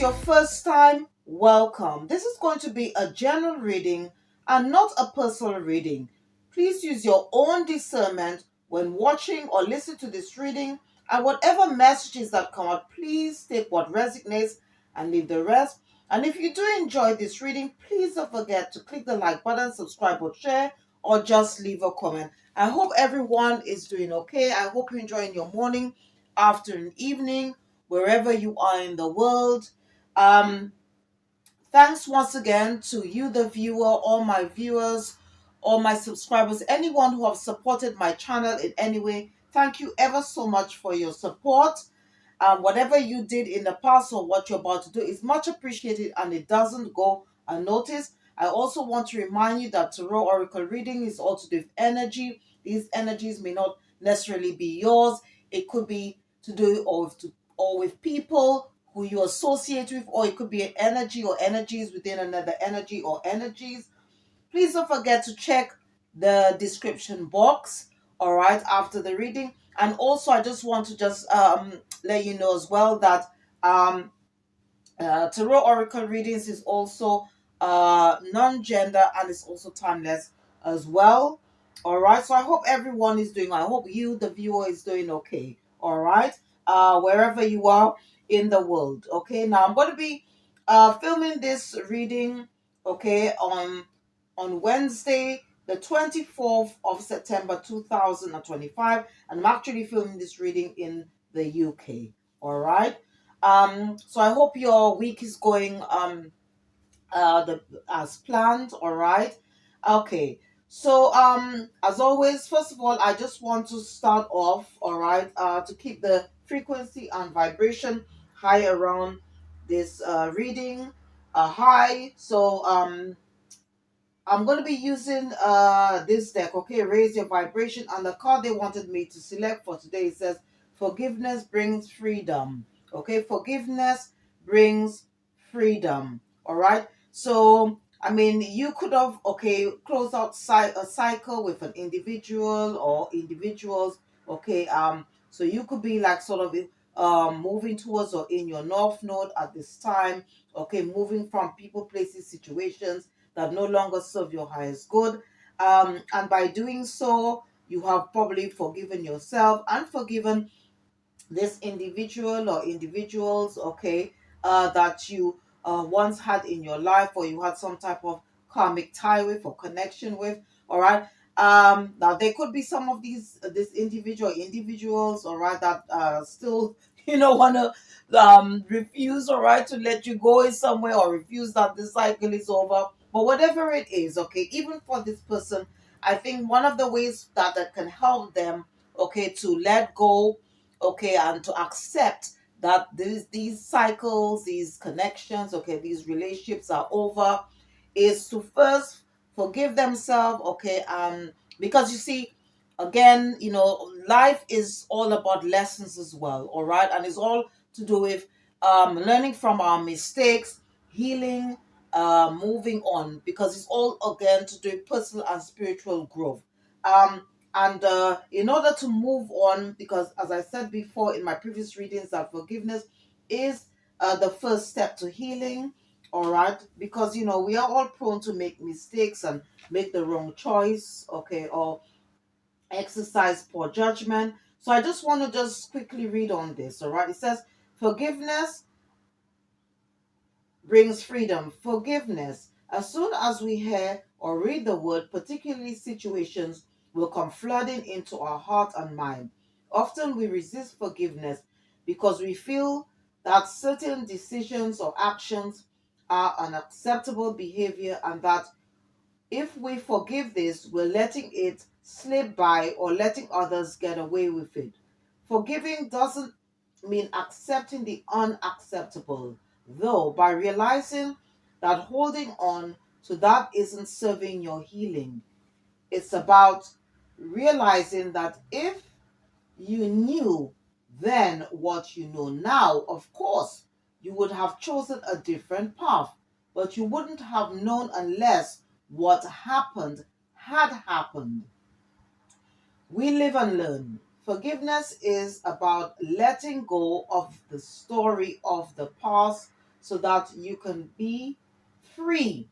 your first time, welcome. This is going to be a general reading and not a personal reading. Please use your own discernment when watching or listening to this reading, and whatever messages that come out, please take what resonates and leave the rest. And if you do enjoy this reading, please don't forget to click the like button, subscribe or share, or just leave a comment. I hope everyone is doing okay. I hope you're enjoying your morning, afternoon, evening, wherever you are in the world. Um, Thanks once again to you, the viewer, all my viewers, all my subscribers, anyone who have supported my channel in any way. Thank you ever so much for your support. Whatever you did in the past or what you're about to do is much appreciated, and it doesn't go unnoticed. I also want to remind you that Tarot Oracle reading is also with energy. These energies may not necessarily be yours. It could be to do or with people who you associate with, or it could be an energy or energies within another energy or energies. Please don't forget to check the description box, all right, after the reading. And also, I just want to let you know as well that Tarot Oracle readings is also non-gender, and it's also timeless as well. All right, so I hope everyone is doing, I hope you, the viewer, is doing okay. All right, wherever you are in the world. Okay, now I'm going to be filming this reading, okay, on Wednesday, the 24th of September 2025, and I'm actually filming this reading in the UK. All right. So I hope your week is going as planned. All right. Okay. So as always, first of all, I just want to start off, all right, to keep the frequency and vibration high around this reading high. So I'm going to be using this deck, okay? Raise your vibration. And the card they wanted me to select for today says, Forgiveness brings freedom. Okay, forgiveness brings freedom. All right. So, I mean, you could have, okay, closed out a cycle with an individual or individuals. Okay. So you could be like sort of moving towards or in your north node at this time. Okay, moving from people, places, situations that no longer serve your highest good. And by doing so, you have probably forgiven yourself and forgiven this individual or individuals, okay, that you once had in your life, or you had some type of karmic tie with or connection with. All right. Now there could be some of these this individuals, all right, that still want to refuse, all right, to let you go in somewhere, or refuse that the cycle is over. But whatever it is, okay, even for this person, I think one of the ways that can help them, okay, to let go, okay, and to accept that these cycles, these connections, okay, these relationships are over, is to first forgive themselves, okay, because you see, again, life is all about lessons as well, all right, and it's all to do with learning from our mistakes, healing, moving on, because it's all again to do with personal and spiritual growth. And in order to move on, because as I said before in my previous readings, that forgiveness is the first step to healing. All right, because we are all prone to make mistakes and make the wrong choice, okay, or exercise poor judgment. So I just want to just quickly read on this. All right, it says, forgiveness brings freedom. Forgiveness. As soon as we hear or read the word, particularly situations will come flooding into our heart and mind. Often we resist forgiveness because we feel that certain decisions or actions are unacceptable behavior, and that if we forgive this, we're letting it slip by or letting others get away with it. Forgiving doesn't mean accepting the unacceptable, though, by realizing that holding on to that isn't serving your healing. It's about realizing that if you knew then what you know now, of course, you would have chosen a different path, but you wouldn't have known unless what happened had happened. We live and learn. Forgiveness is about letting go of the story of the past so that you can be free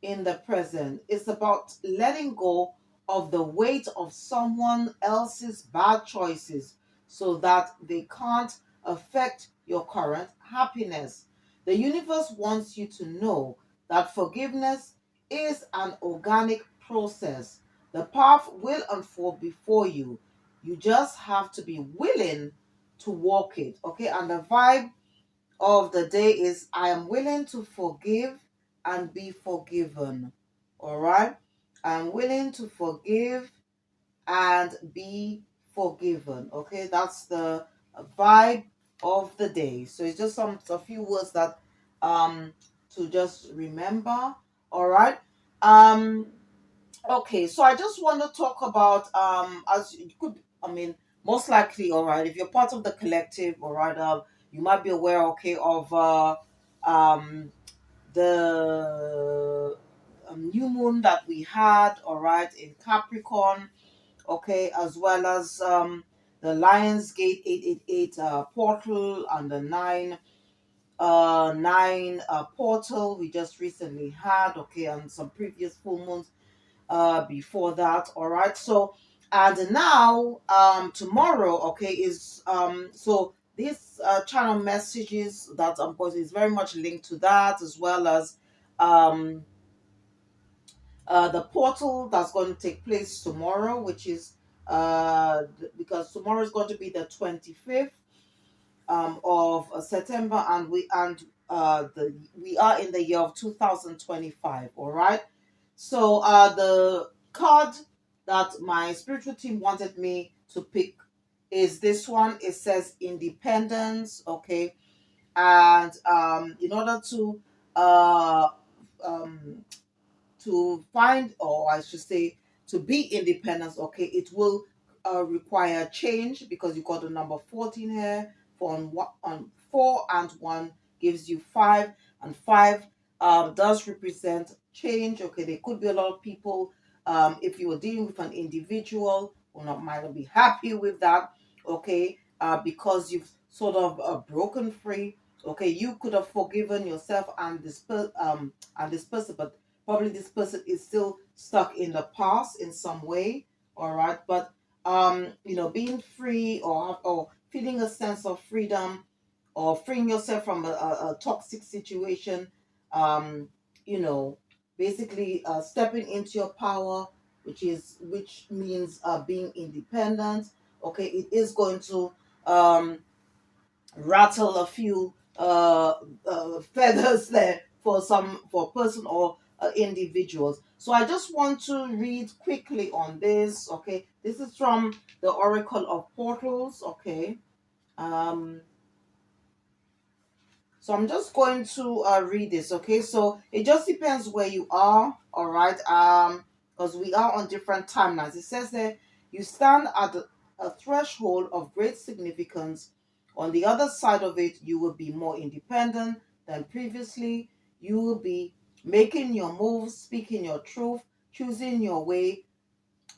in the present. It's about letting go of the weight of someone else's bad choices so that they can't affect your current happiness. The universe wants you to know that forgiveness is an organic process. The path will unfold before you. You just have to be willing to walk it. Okay, and the vibe of the day is I am willing to forgive and be forgiven. All right. I'm willing to forgive and be forgiven. Okay. That's the vibe of the day. So it's just a few words that to just remember. All right. Um Okay, so I just want to talk about as you could, I mean, most likely, all right, if you're part of the collective, all right, you might be aware, okay, of um the new moon that we had, all right, in Capricorn, okay, as well as the Lionsgate 888 portal and the 9 portal we just recently had, okay, and some previous full moons before that. All right. So and now tomorrow, okay, is so this channel messages that I'm posting is very much linked to that, as well as um the portal that's going to take place tomorrow, which is because tomorrow is going to be the 25th of September, and we are in the year of 2025. All right. So the card that my spiritual team wanted me to pick is this one. It says independence. Okay, and in order uh um to find, or I should say, to be independent, okay, it will require change because you got the number 14 here. On 4 and 1 gives you 5, and 5 does represent change. Okay, there could be a lot of people, if you were dealing with an individual who might not be happy with that, okay, because you've sort of broken free. Okay, you could have forgiven yourself and this person, but probably this person is still stuck in the past in some way. All right, but being free, or feeling a sense of freedom, or freeing yourself from a toxic situation, um you know basically stepping into your power, which means being independent. Okay, it is going to um rattle a few feathers there for person or individuals. So I just want to read quickly on this. Okay, this is from the Oracle of Portals. Okay, um, so I'm just going to read this. Okay, so it just depends where you are. All right, because we are on different timelines. It says that you stand at a threshold of great significance. On the other side of it, you will be more independent than previously. You will be making your moves, speaking your truth, choosing your way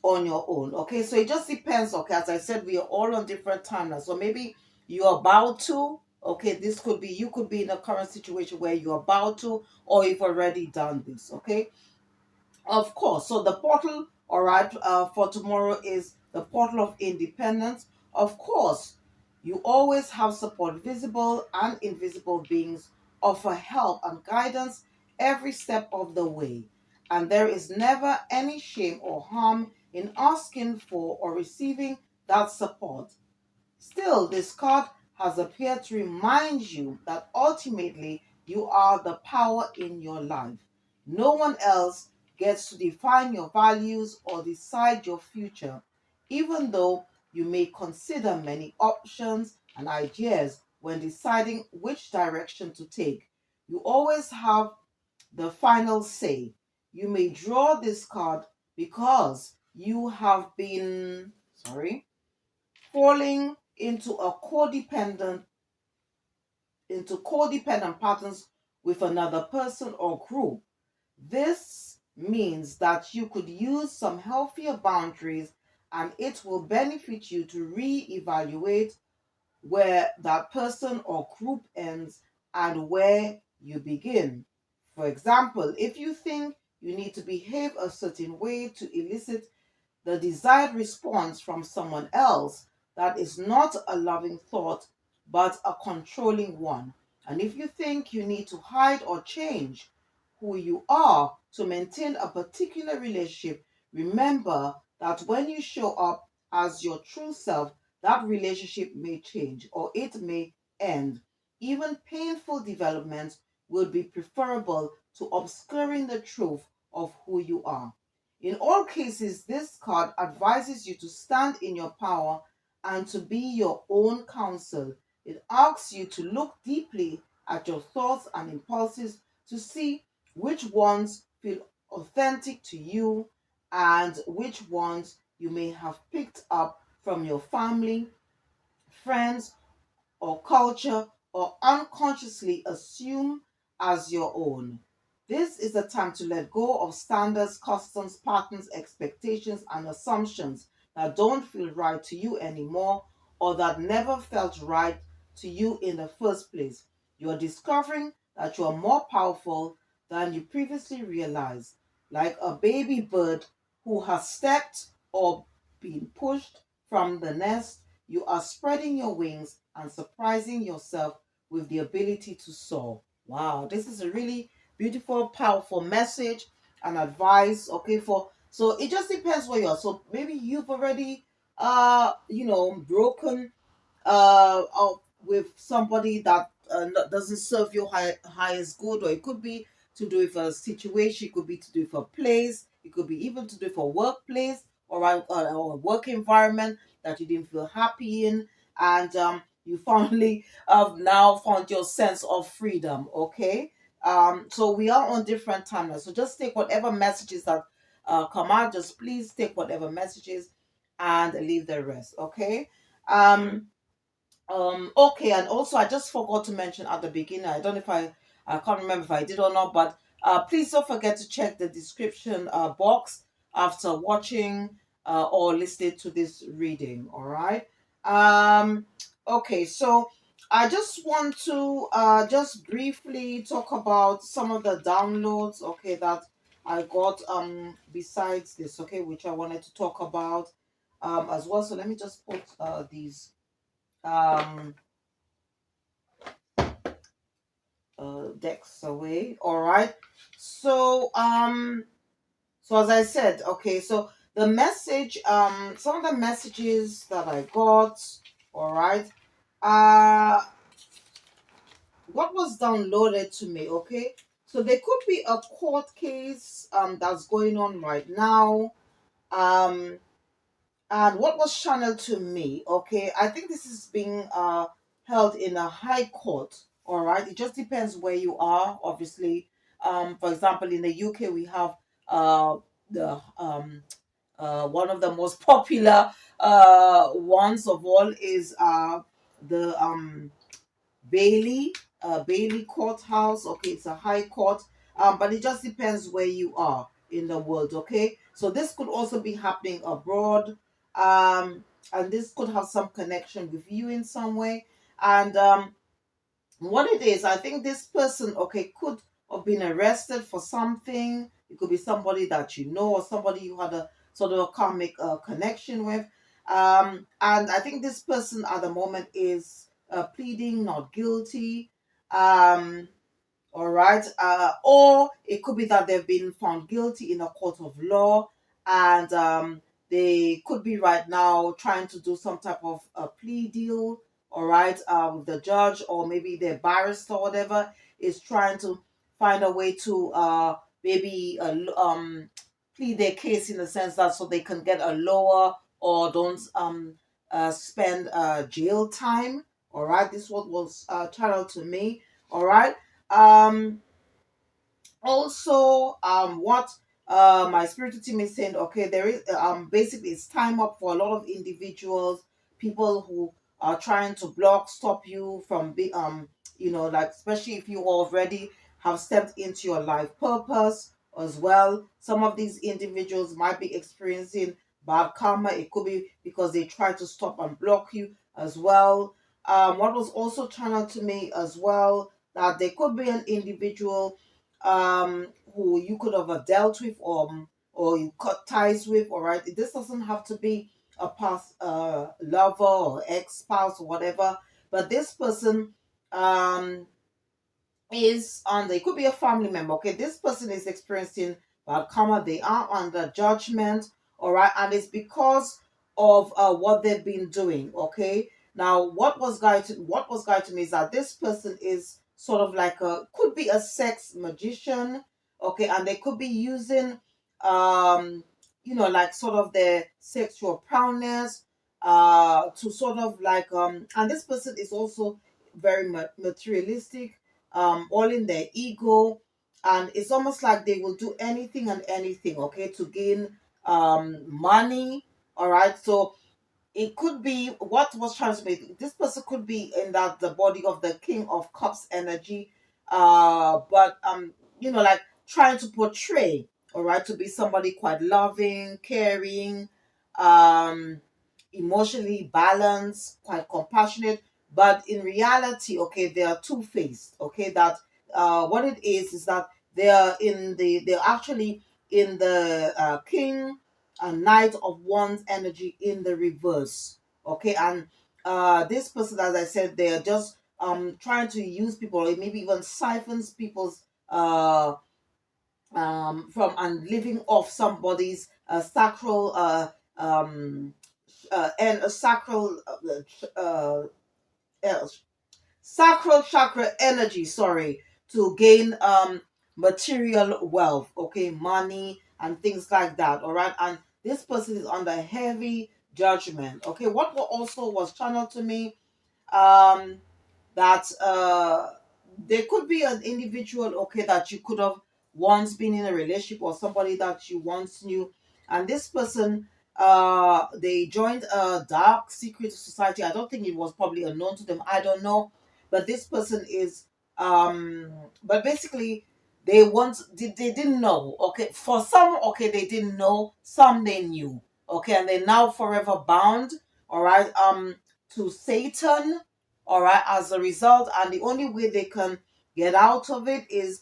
on your own. Okay, so it just depends. Okay, as I said, we are all on different timelines. So maybe you're about to. Okay, this could be, you could be in a current situation where you're about to, or you've already done this. Okay, of course. So the portal, all right, for tomorrow is the portal of independence. Of course, you always have support. Visible and invisible beings offer help and guidance every step of the way. And there is never any shame or harm in asking for or receiving that support. Still, this card has appeared to remind you that ultimately you are the power in your life. No one else gets to define your values or decide your future, even though you may consider many options and ideas when deciding which direction to take. You always have the final say. You may draw this card because you have been, sorry, falling into codependent patterns with another person or group. This means that you could use some healthier boundaries, and it will benefit you to re-evaluate where that person or group ends and where you begin. For example, if you think you need to behave a certain way to elicit the desired response from someone else, that is not a loving thought, but a controlling one. And if you think you need to hide or change who you are to maintain a particular relationship, remember that when you show up as your true self, that relationship may change or it may end. Even painful developments will be preferable to obscuring the truth of who you are. In all cases, this card advises you to stand in your power and to be your own counsel. It asks you to look deeply at your thoughts and impulses to see which ones feel authentic to you and which ones you may have picked up from your family, friends, or culture, or unconsciously assume as your own. This is the time to let go of standards, customs, patterns, expectations, and assumptions that don't feel right to you anymore or that never felt right to you in the first place. You're discovering that you are more powerful than you previously realized, like a baby bird who has stepped or been pushed from the nest. You are spreading your wings and surprising yourself with the ability to soar. Wow, this is a really beautiful, powerful message and advice. Okay, for so it just depends where you are. So maybe you've already broken with somebody that doesn't serve your highest good, or it could be to do with a situation, it could be to do with a place, it could be even to do with a workplace or a work environment that you didn't feel happy in, and you finally have now found your sense of freedom. Okay, so we are on different timelines. So just take whatever messages that come out. Just please take whatever messages and leave the rest. Okay. Um, okay, and also I just forgot to mention at the beginning, I don't know if I can't remember if I did or not, but please don't forget to check the description box after watching or listening to this reading. All right. Um, okay, so I just want to just briefly talk about some of the downloads, okay, that I got besides this, okay, which I wanted to talk about as well. So let me just put these um decks away. All right, so so as I said, okay, so the message, some of the messages that I got, all right, uh what was downloaded to me, okay, so there could be a court case that's going on right now, um and what was channeled to me, okay, I think this is being held in a high court. All right, it just depends where you are, obviously. For example, in the UK we have the one of the most popular ones of all is the Bailey, Bailey Courthouse. Okay, it's a high court, but it just depends where you are in the world. Okay, so this could also be happening abroad, and this could have some connection with you in some way. And what it is, I think this person, okay, could have been arrested for something. It could be somebody that you know or somebody you had a sort of a karmic connection with. And I think this person at the moment is pleading not guilty. Um, all right. Or it could be that they've been found guilty in a court of law, and they could be right now trying to do some type of plea deal, all right, with the judge, or maybe their barrister or whatever is trying to find a way to maybe plead their case in the sense that so they can get a lower or don't spend jail time. All right. This what was channeled to me. All right. um Also, what my spiritual team is saying, okay, there is basically it's time up for a lot of individuals, people who are trying to block, stop you from be like, especially if you already have stepped into your life purpose as well. Some of these individuals might be experiencing bad karma. It could be because they try to stop and block you as well. What was also channeled to me as well, that there could be an individual who you could have dealt with, or you cut ties with. All right, this doesn't have to be a past lover or ex-spouse or whatever, but this person um is on, it could be a family member. Okay, this person is experiencing bad karma, they are under judgment. All right, and it's because of what they've been doing. Okay, now what was guided to me is that this person is sort of like a, could be a sex magician. Okay, and they could be using like sort of their sexual prowess to sort of like and this person is also very materialistic, all in their ego, and it's almost like they will do anything and anything, okay, to gain money. All right, so it could be what was transmitted. This person could be in that the body of the King of Cups energy, but like trying to portray, all right, to be somebody quite loving, caring, um, emotionally balanced, quite compassionate. But in reality, okay, they are two faced. Okay, that what it is that they're actually in the King and Knight of Wands energy in the reverse. Okay, and this person, as I said, they are just trying to use people, or maybe even siphons people's from and living off somebody's sacral and a uh, sacral chakra energy, sorry, to gain material wealth, okay, money and things like that. All right, and this person is under heavy judgment. Okay, what also was channeled to me, um that there could be an individual, okay, that you could have once been in a relationship, or somebody that you once knew, and this person they joined a dark secret society. I don't think it was probably unknown to them, I don't know, but this person is but basically they didn't know. Okay, for some, okay, they didn't know, some they knew. Okay, and they're now forever bound, all right, to Satan, all right, as a result, and the only way they can get out of it is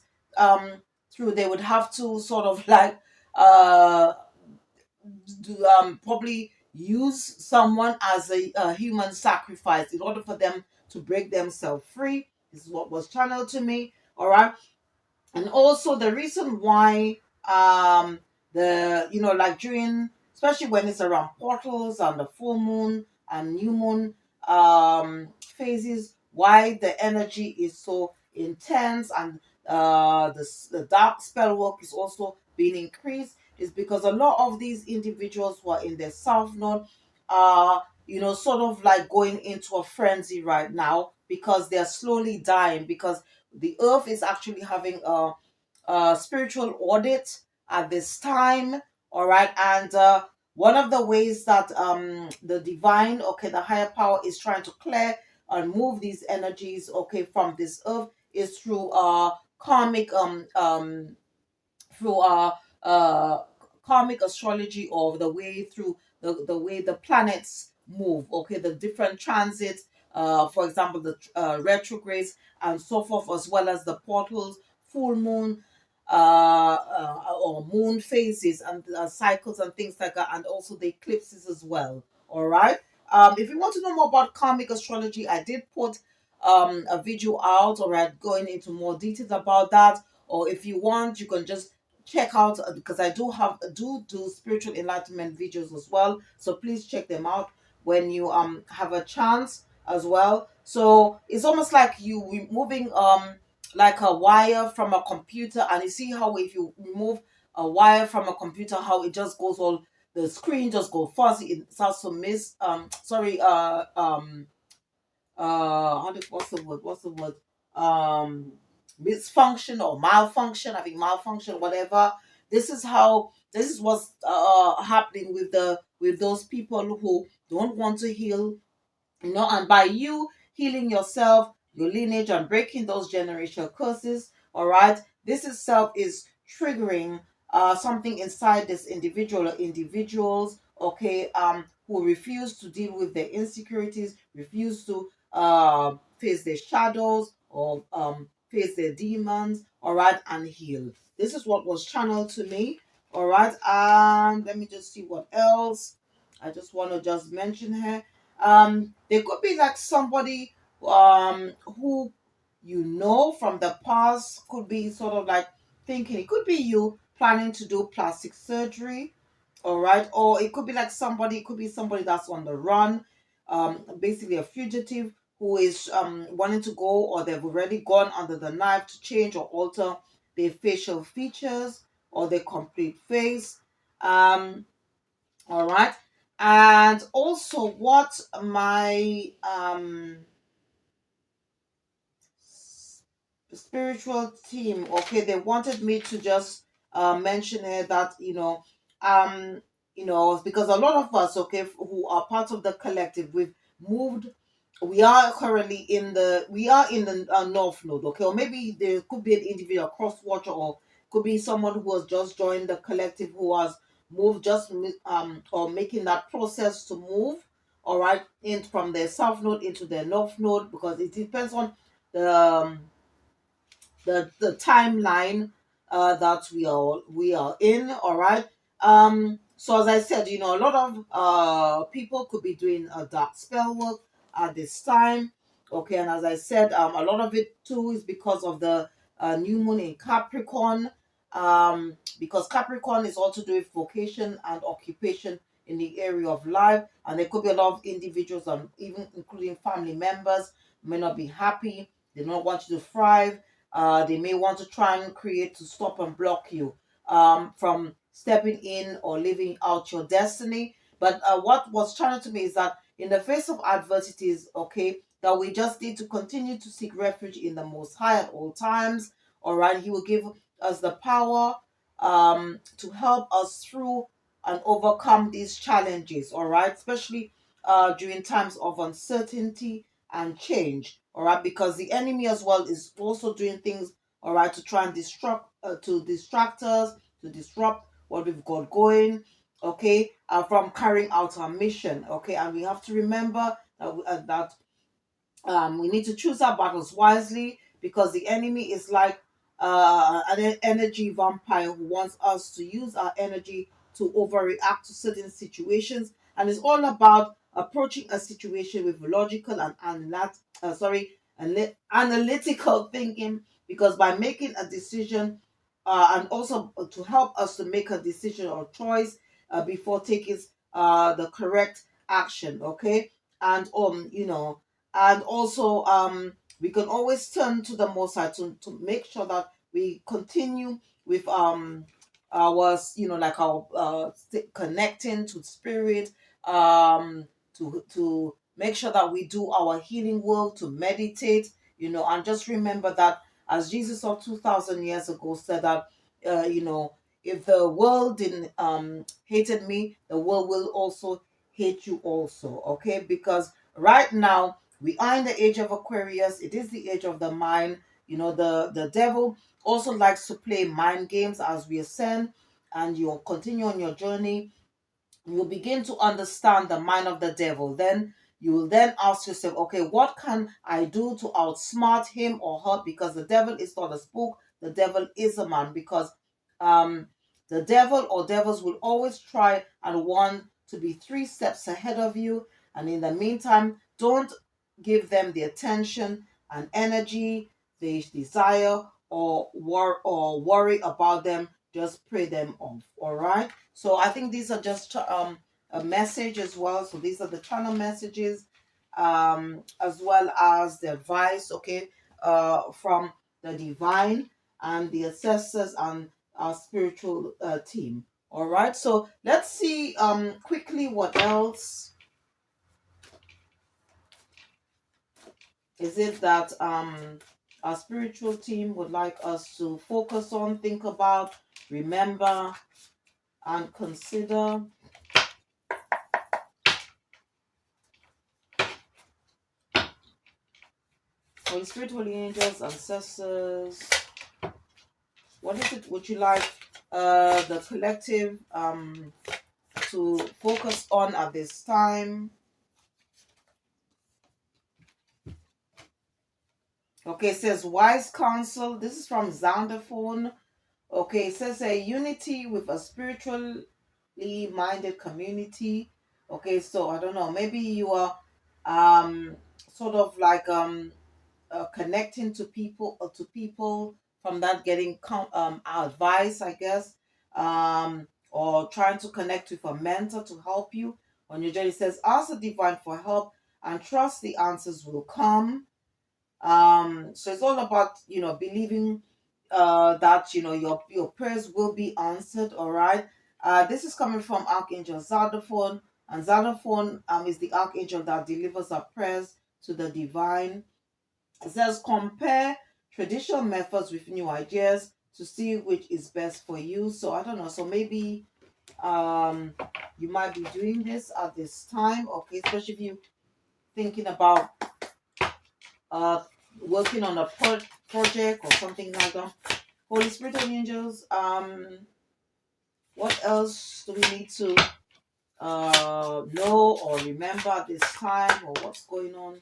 through, they would have to sort of like uh probably use someone as a human sacrifice in order for them to break themselves free. This is what was channeled to me. All right, and also the reason why the like during, especially when it's around portals and the full moon and new moon phases, why the energy is so intense, and the dark spell work is also being increased, is because a lot of these individuals who are in their south node are sort of like going into a frenzy right now, because they're slowly dying, because the earth is actually having a spiritual audit at this time. All right, and one of the ways that the divine, okay, the higher power is trying to clear and move these energies, okay, from this earth, is through karmic through uh karmic astrology, or the way through the way the planets move, okay, the different transits, for example, the retrogrades and so forth, as well as the portals, full moon, or moon phases, and cycles and things like that, and also the eclipses as well. All right, if you want to know more about karmic astrology, I did put a video out, all right, going into more details about that. Or if you want, you can just check out, because I do spiritual enlightenment videos as well, so please check them out when you have a chance as well. So it's almost like you removing like a wire from a computer, and you see how if you remove a wire from a computer, how it just goes all, the screen just go fuzzy, it starts to miss sorry what's the word misfunction or malfunction, I think malfunction, whatever. This is what's happening with those people who don't want to heal, and by you healing yourself, your lineage, and breaking those generational curses, all right, this itself is triggering something inside this individual or individuals, okay, who refuse to deal with their insecurities, refuse to face their shadows, or face their demons, all right, and heal. This is what was channeled to me, all right. And let me just see what else. I just want to just mention here. There could be like somebody who you know from the past, could be sort of like thinking it could be you planning to do plastic surgery, all right, or it could be like somebody, it could be somebody that's on the run, basically a fugitive who is wanting to go, or they've already gone under the knife to change or alter their facial features or their complete face. All right. And also what my spiritual team, okay, they wanted me to just mention here that um because a lot of us, okay, who are part of the collective, we've moved. We are currently in the north node, okay, or maybe there could be an individual cross watcher, or could be someone who has just joined the collective, who has moved, just or making that process to move, all right, in from their south node into their north node, because it depends on the the timeline that we are in, all right. So as I said, a lot of people could be doing a dark spell work at this time, okay. And as I said, a lot of it too is because of the new moon in Capricorn, because Capricorn is also doing vocation and occupation in the area of life, and there could be a lot of individuals, even including family members, may not be happy, they don't want you to thrive. They may want to try and create to stop and block you from stepping in or living out your destiny. But what was challenged to me is that in the face of adversities, okay, that we just need to continue to seek refuge in the Most High at all times. All right, He will give us the power to help us through and overcome these challenges. All right, especially during times of uncertainty and change, all right, because the enemy as well is also doing things, all right, to try and distract us, to disrupt what we've got going, okay, from carrying out our mission, okay. And we have to remember that we need to choose our battles wisely, because the enemy is like an energy vampire who wants us to use our energy to overreact to certain situations, and it's all about approaching a situation with logical and analytical thinking, because by making a decision, and also to help us to make a decision or choice before taking the correct action, okay. And and also we can always turn to the Most High to make sure that we continue with our like our connecting to spirit, to make sure that we do our healing work, to meditate, and just remember that as Jesus of 2,000 years ago said that if the world didn't hated me, the world will also hate you also, okay. Because right now we are in the age of Aquarius. It is the age of the mind. The devil also likes to play mind games as we ascend, and you'll continue on your journey. You'll begin to understand the mind of the devil. Then you will then ask yourself, okay, what can I do to outsmart him or her? Because the devil is not a spook, the devil is a man. Because um the devil or devils will always try and want to be 3 steps ahead of you. And in the meantime, don't give them the attention and energy they desire, or worry about them. Just pray them off. All right. So I think these are just a message as well. So these are the channel messages, as well as the advice, okay, from the divine and the ancestors and our spiritual team. All right. So let's see quickly what else is it that our spiritual team would like us to focus on, think about, remember, and consider. Holy Spirit, holy angels, ancestors, what is it would you like the collective to focus on at this time? Okay, it says wise counsel. This is from Xanderphone. Okay, it says a unity with a spiritually minded community. Okay, so I don't know, maybe you are sort of like connecting to people from that, getting advice, I guess, or trying to connect with a mentor to help you on your journey. It says ask the divine for help and trust the answers will come. So it's all about, believing that, your prayers will be answered. All right. This is coming from Archangel Zadaphan, and Zadaphan is the archangel that delivers our prayers to the divine. It says compare traditional methods with new ideas to see which is best for you. So I don't know. So maybe um you might be doing this at this time, okay, especially if you thinking about uh working on a project or something like that. Holy Spirit and angels, what else do we need to know or remember at this time, or what's going on?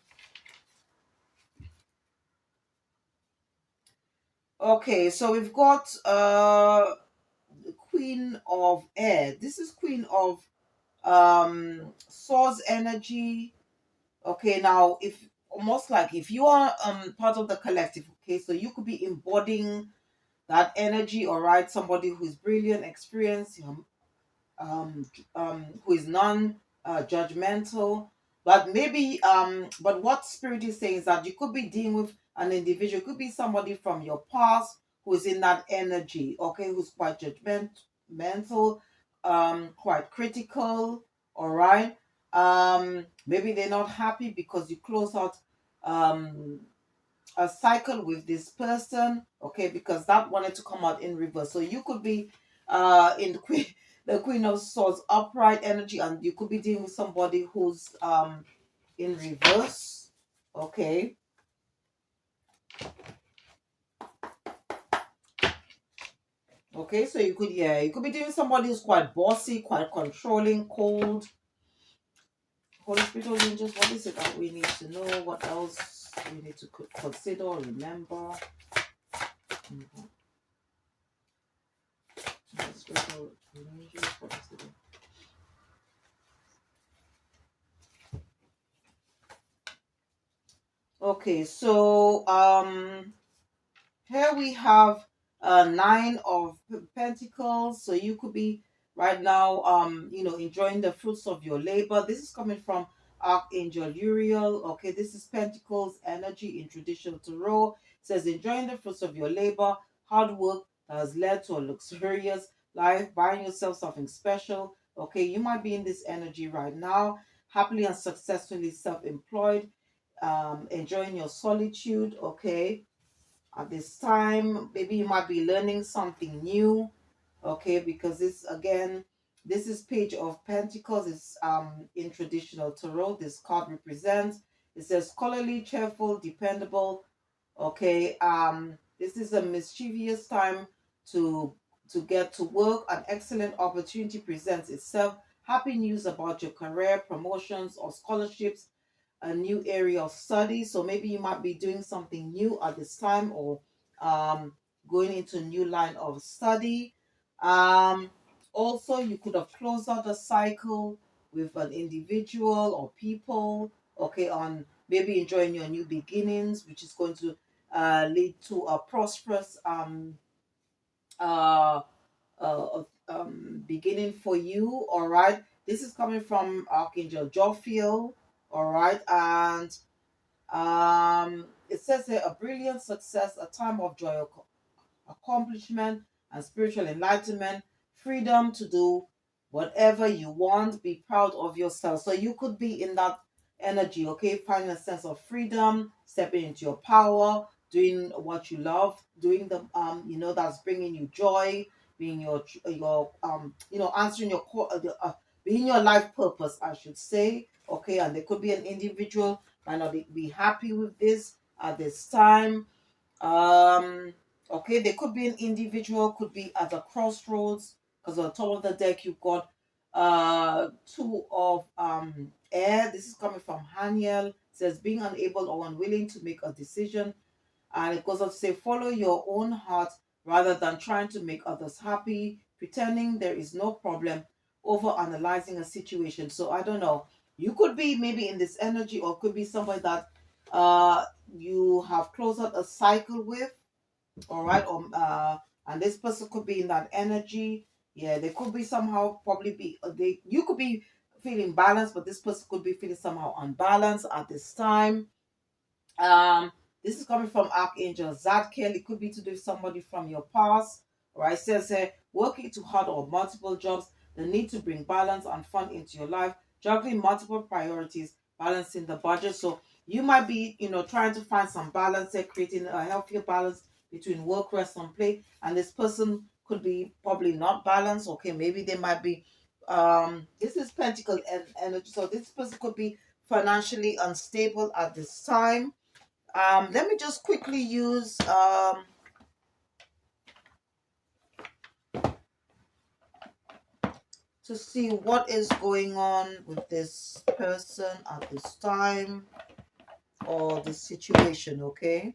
Okay, so we've got the Queen of Air. This is Queen of Source energy. Okay, now if almost like if you are part of the collective, okay, so you could be embodying that energy, all right, somebody who is brilliant, experienced, who is non judgmental. But maybe, but what spirit is saying is that you could be dealing with an individual, it could be somebody from your past who is in that energy, okay, who's quite judgmental, quite critical, all right. Maybe they're not happy because you close out um a cycle with this person, okay, because that wanted to come out in reverse. So you could be in the queen the Queen of Swords upright energy, and you could be dealing with somebody who's in reverse. Okay. Okay, so you could, yeah, you could be dealing with somebody who's quite bossy, quite controlling, cold. Holy Spirit, Holy Angels, what is it that we need to know? What else we need to consider or remember? Mhm. Holy Spirit, Holy Angels, what is it? Okay, so here we have a nine of pentacles. So you could be right now enjoying the fruits of your labor. This is coming from Archangel Uriel. Okay, this is pentacles energy in traditional tarot. It says enjoying the fruits of your labor, hard work that has led to a luxurious life, buying yourself something special. Okay, you might be in this energy right now, happily and successfully self-employed, enjoying your solitude. Okay, at this time maybe you might be learning something new, okay, because this again, this is Page of Pentacles. It's in traditional tarot. This card represents, it says scholarly, cheerful, dependable. Okay, this is a mischievous time to get to work. An excellent opportunity presents itself. Happy news about your career, promotions, or scholarships, a new area of study. So maybe you might be doing something new at this time, or um, going into a new line of study. Um, Also, you could have closed out a cycle with an individual or people, okay, on maybe enjoying your new beginnings, which is going to lead to a prosperous uh, beginning for you. All right. This is coming from Archangel Jophiel. All right. And it says here a brilliant success, a time of joy, accomplishment, and spiritual enlightenment, freedom to do whatever you want, be proud of yourself. So you could be in that energy, okay, finding a sense of freedom, stepping into your power, doing what you love, doing the that's bringing you joy, being your answering your core, being your life purpose, I should say. Okay, and there could be an individual might not be happy with this at this time. um, okay, there could be an individual, could be at a crossroads, because on top of the deck you've got two of air. This is coming from Haniel. It says being unable or unwilling to make a decision, And it goes on to say, follow your own heart rather than trying to make others happy, pretending there is no problem, over analyzing a situation. So I don't know. You could be maybe in this energy, or could be somebody that you have closed out a cycle with, all right, and this person could be in that energy. Yeah, they could be somehow probably be they you could be feeling balanced, but this person could be feeling somehow unbalanced at this time. um, this is coming from Archangel Zadkiel. It could be to do with somebody from your past. Right? It says here, working too hard or multiple jobs, the need to bring balance and fun into your life, juggling multiple priorities, balancing the budget. So you might be, trying to find some balance here, creating a healthier balance between work, rest, and play. And this person could be probably not balanced. Okay, maybe they might be. This is Pentacle energy, so this person could be financially unstable at this time. Let me just quickly use to see what is going on with this person at this time or this situation, okay?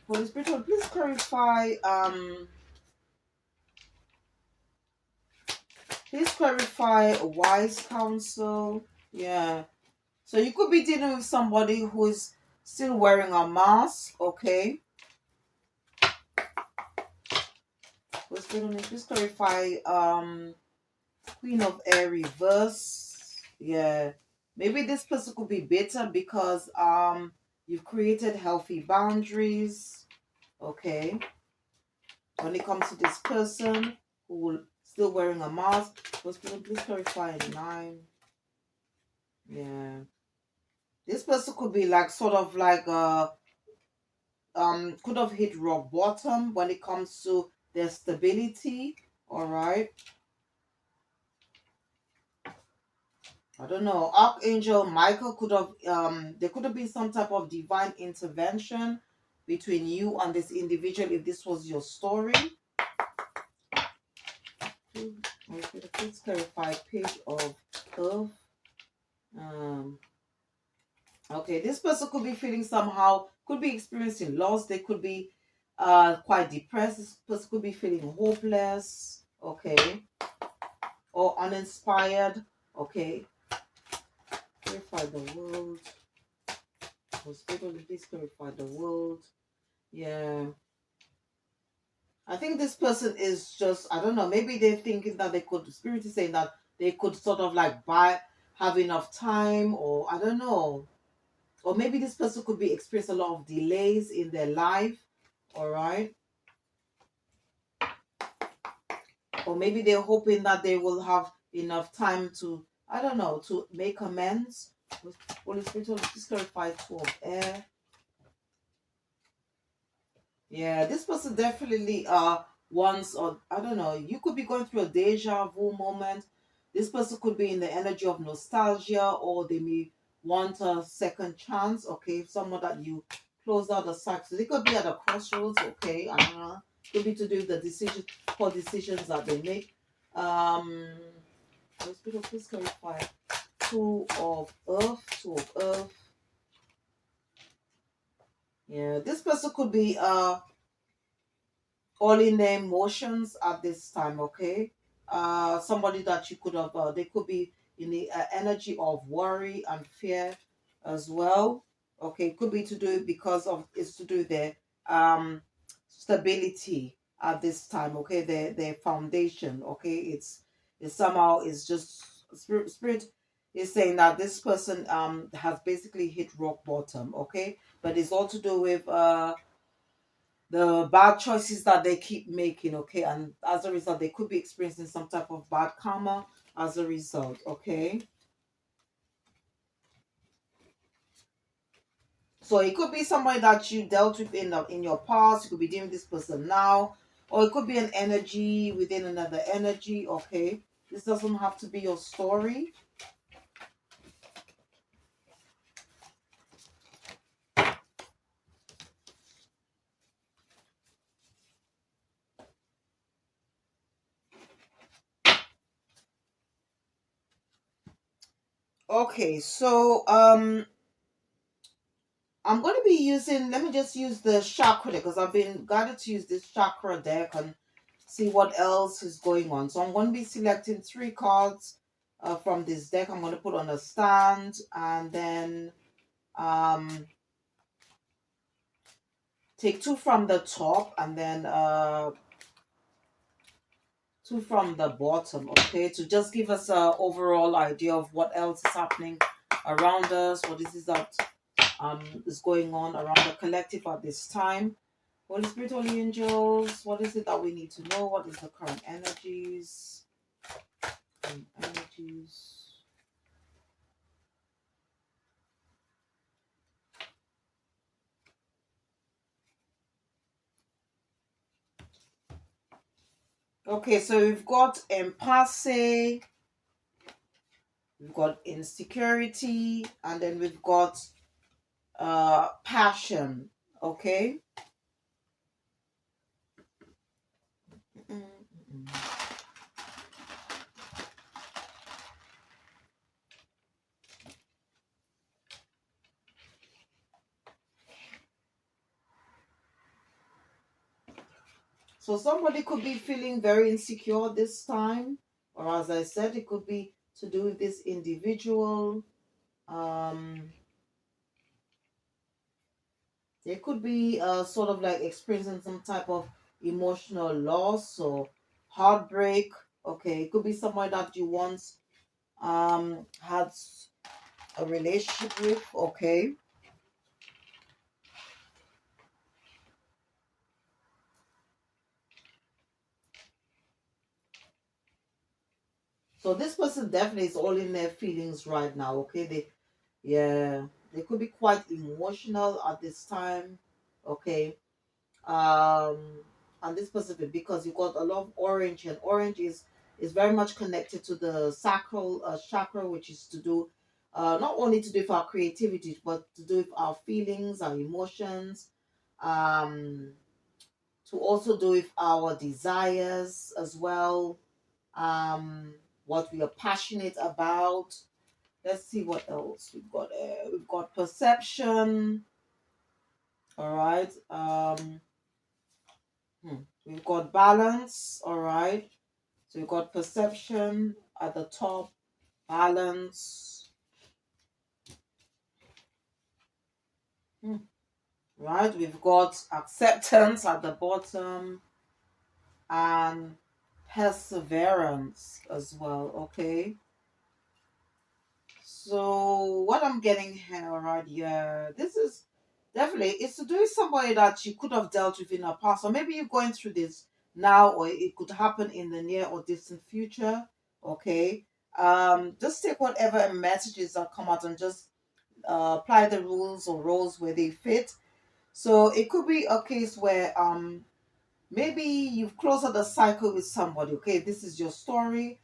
Holy Spirit, please clarify wise counsel. Yeah. So you could be dealing with somebody who is still wearing a mask, okay? Holy Spirit, please clarify Queen of Air reverse. Yeah. Maybe this person could be bitter because you've created healthy boundaries. Okay. When it comes to this person who will still wearing a mask, please clarify 9. Yeah. This person could be like sort of like could have hit rock bottom when it comes to their stability. All right. I don't know. Archangel Michael could have there could have been some type of divine intervention between you and this individual if this was your story. Please clarify Page of Earth. Okay, this person could be feeling somehow, could be experiencing loss. They could be quite depressed. This person could be feeling hopeless, okay, or uninspired. Okay. Clarify the world. Hospital, please clarify the world. Yeah. I think this person is just, I don't know, maybe they're thinking that they could, Spirit is saying that they could sort of like have enough time, or I don't know. Or maybe this person could be experiencing a lot of delays in their life. All right. Or maybe they're hoping that they will have enough time to, I don't know, to make amends. Holy Spirit, please clarify 2 of Air. Yeah, this person definitely wants, or I don't know, you could be going through a deja vu moment. This person could be in the energy of nostalgia, or they may want a second chance. Okay, someone that you closed out the cycle. So they could be at a crossroads. Okay, I don't know. Could be to do with the decisions that they make. Hospital, please clarify 2 of Earth, 2 of Earth. Yeah, this person could be all in their emotions at this time, okay? Somebody that you could have, they could be in the energy of worry and fear as well. Okay, could be to do because of, it's to do their stability at this time, okay? Their foundation, okay? It's somehow, it's just spirit is saying that this person has basically hit rock bottom, okay? But it's all to do with the bad choices that they keep making, okay, and as a result they could be experiencing some type of bad karma as a result, okay. So it could be somebody that you dealt with in your past. You could be dealing with this person now, or it could be an energy within another energy, okay. This doesn't have to be your story. Okay, so I'm going to be using, let me just use the chakra deck because I've been guided to use this chakra deck and see what else is going on. So I'm going to be selecting three cards from this deck. I'm going to put on a stand and then um, take two from the top and then two from the bottom, okay, to just give us a overall idea of what else is happening around us, what is that is going on around the collective at this time. Holy Spirit, Holy Angels, what is it that we need to know? What is the current energies? Energies. Okay, so we've got impasse, we've got insecurity, and then we've got passion. Okay. Mm-mm. So somebody could be feeling very insecure this time, or as I said, it could be to do with this individual. Um, they could be sort of like experiencing some type of emotional loss or heartbreak. Okay, it could be someone that you once had a relationship with. Okay, so this person definitely is all in their feelings right now. Okay, yeah, they could be quite emotional at this time. Okay, um and this specific because you got a lot of orange, and orange is very much connected to the sacral chakra, which is to do not only to do with our creativity but to do with our feelings, our emotions, um to also do with our desires as well, um what we are passionate about. Let's see what else we've got perception. All right. We've got balance, all right. So we've got perception at the top, balance, hmm, right. We've got acceptance at the bottom and perseverance as well, okay. So what I'm getting here, all right, yeah, this is definitely it's to do with somebody that you could have dealt with in the past, or maybe you're going through this now, or it could happen in the near or distant future. Okay. Just take whatever messages that come out and just apply the rules or roles where they fit. So it could be a case where maybe you've closed out the cycle with somebody. Okay, this is your story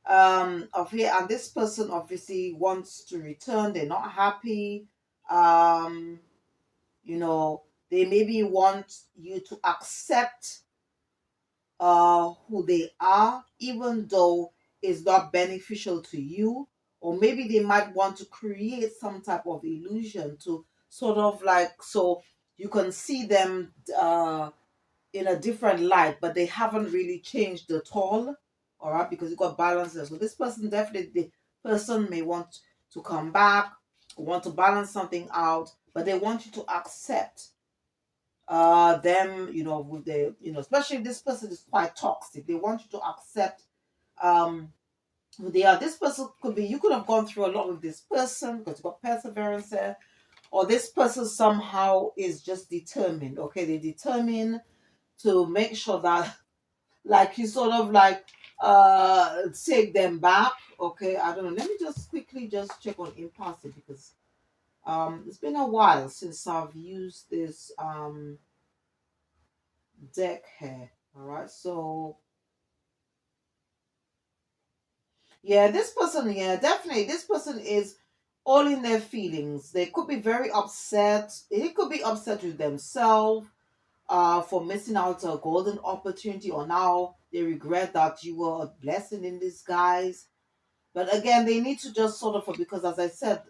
of here, and this person obviously wants to return, they're not happy. um you know, they maybe want you to accept who they are, even though it's not beneficial to you. Or maybe they might want to create some type of illusion to sort of like, so you can see them in a different light, but they haven't really changed at all. All right, because you got balance there. So this person definitely, the person may want to come back, want to balance something out, but they want you to accept them, you know, with the, you know, especially if this person is quite toxic. They want you to accept um who they are. This person could be, you could have gone through a lot with this person because you got perseverance there, or this person somehow is just determined. Okay, they determine to make sure that like you sort of like take them back. Okay, I don't know, let me just quickly just check on impassive because it's been a while since I've used this deck here. All right, so yeah, this person, yeah, definitely this person is all in their feelings. They could be very upset. He could be upset with themselves for missing out a golden opportunity, or now they regret that you were a blessing in disguise. But again, they need to just sort of, because as I said,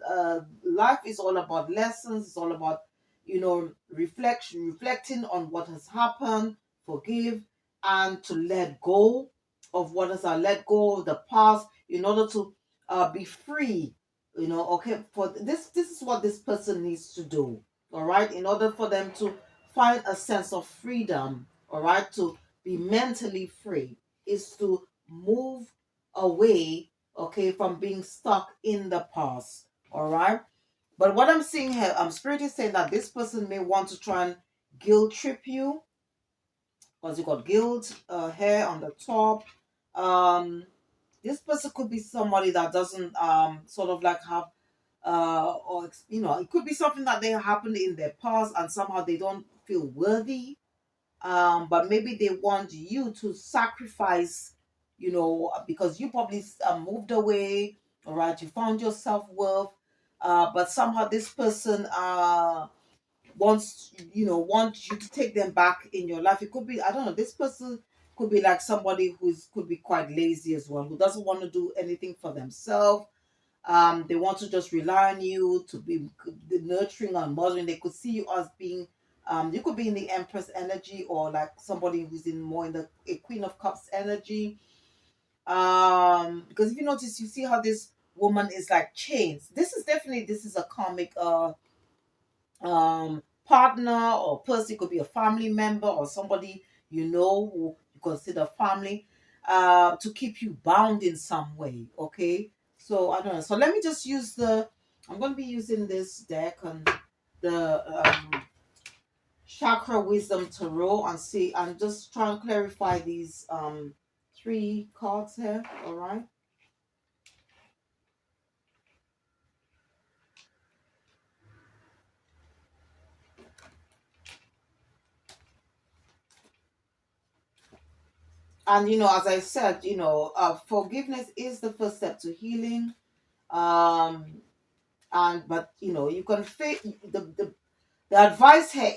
life is all about lessons. It's all about, reflecting on what has happened, forgive, and to let go of what has let go of the past in order to be free. Okay, for this is what this person needs to do. All right, in order for them to find a sense of freedom. All right, to be mentally free is to move away, okay, from being stuck in the past. All right. But what I'm seeing here, Spirit is saying that this person may want to try and guilt trip you, because you got guilt hair on the top. This person could be somebody that doesn't sort of like have or it could be something that they happened in their past and somehow they don't feel worthy, but maybe they want you to sacrifice, because you probably moved away, all right, you found your self-worth, but somehow this person wants you to take them back in your life. It could be, I don't know, this person could be like somebody who's could be quite lazy as well, who doesn't want to do anything for themselves. They want to just rely on you to be the nurturing and mothering. They could see you as being, you could be in the Empress energy, or like somebody who's in more in the a Queen of Cups energy. Because if you notice, you see how this woman is like chains. This is a karmic partner or person. It could be a family member or somebody who you consider family, to keep you bound in some way. Okay, so I don't know. So let me just use I'm going to be using this deck and the Chakra Wisdom Tarot, and see. I'm just trying to clarify these three cards here. All right. And as I said, forgiveness is the first step to healing. Um, but you can face the advice here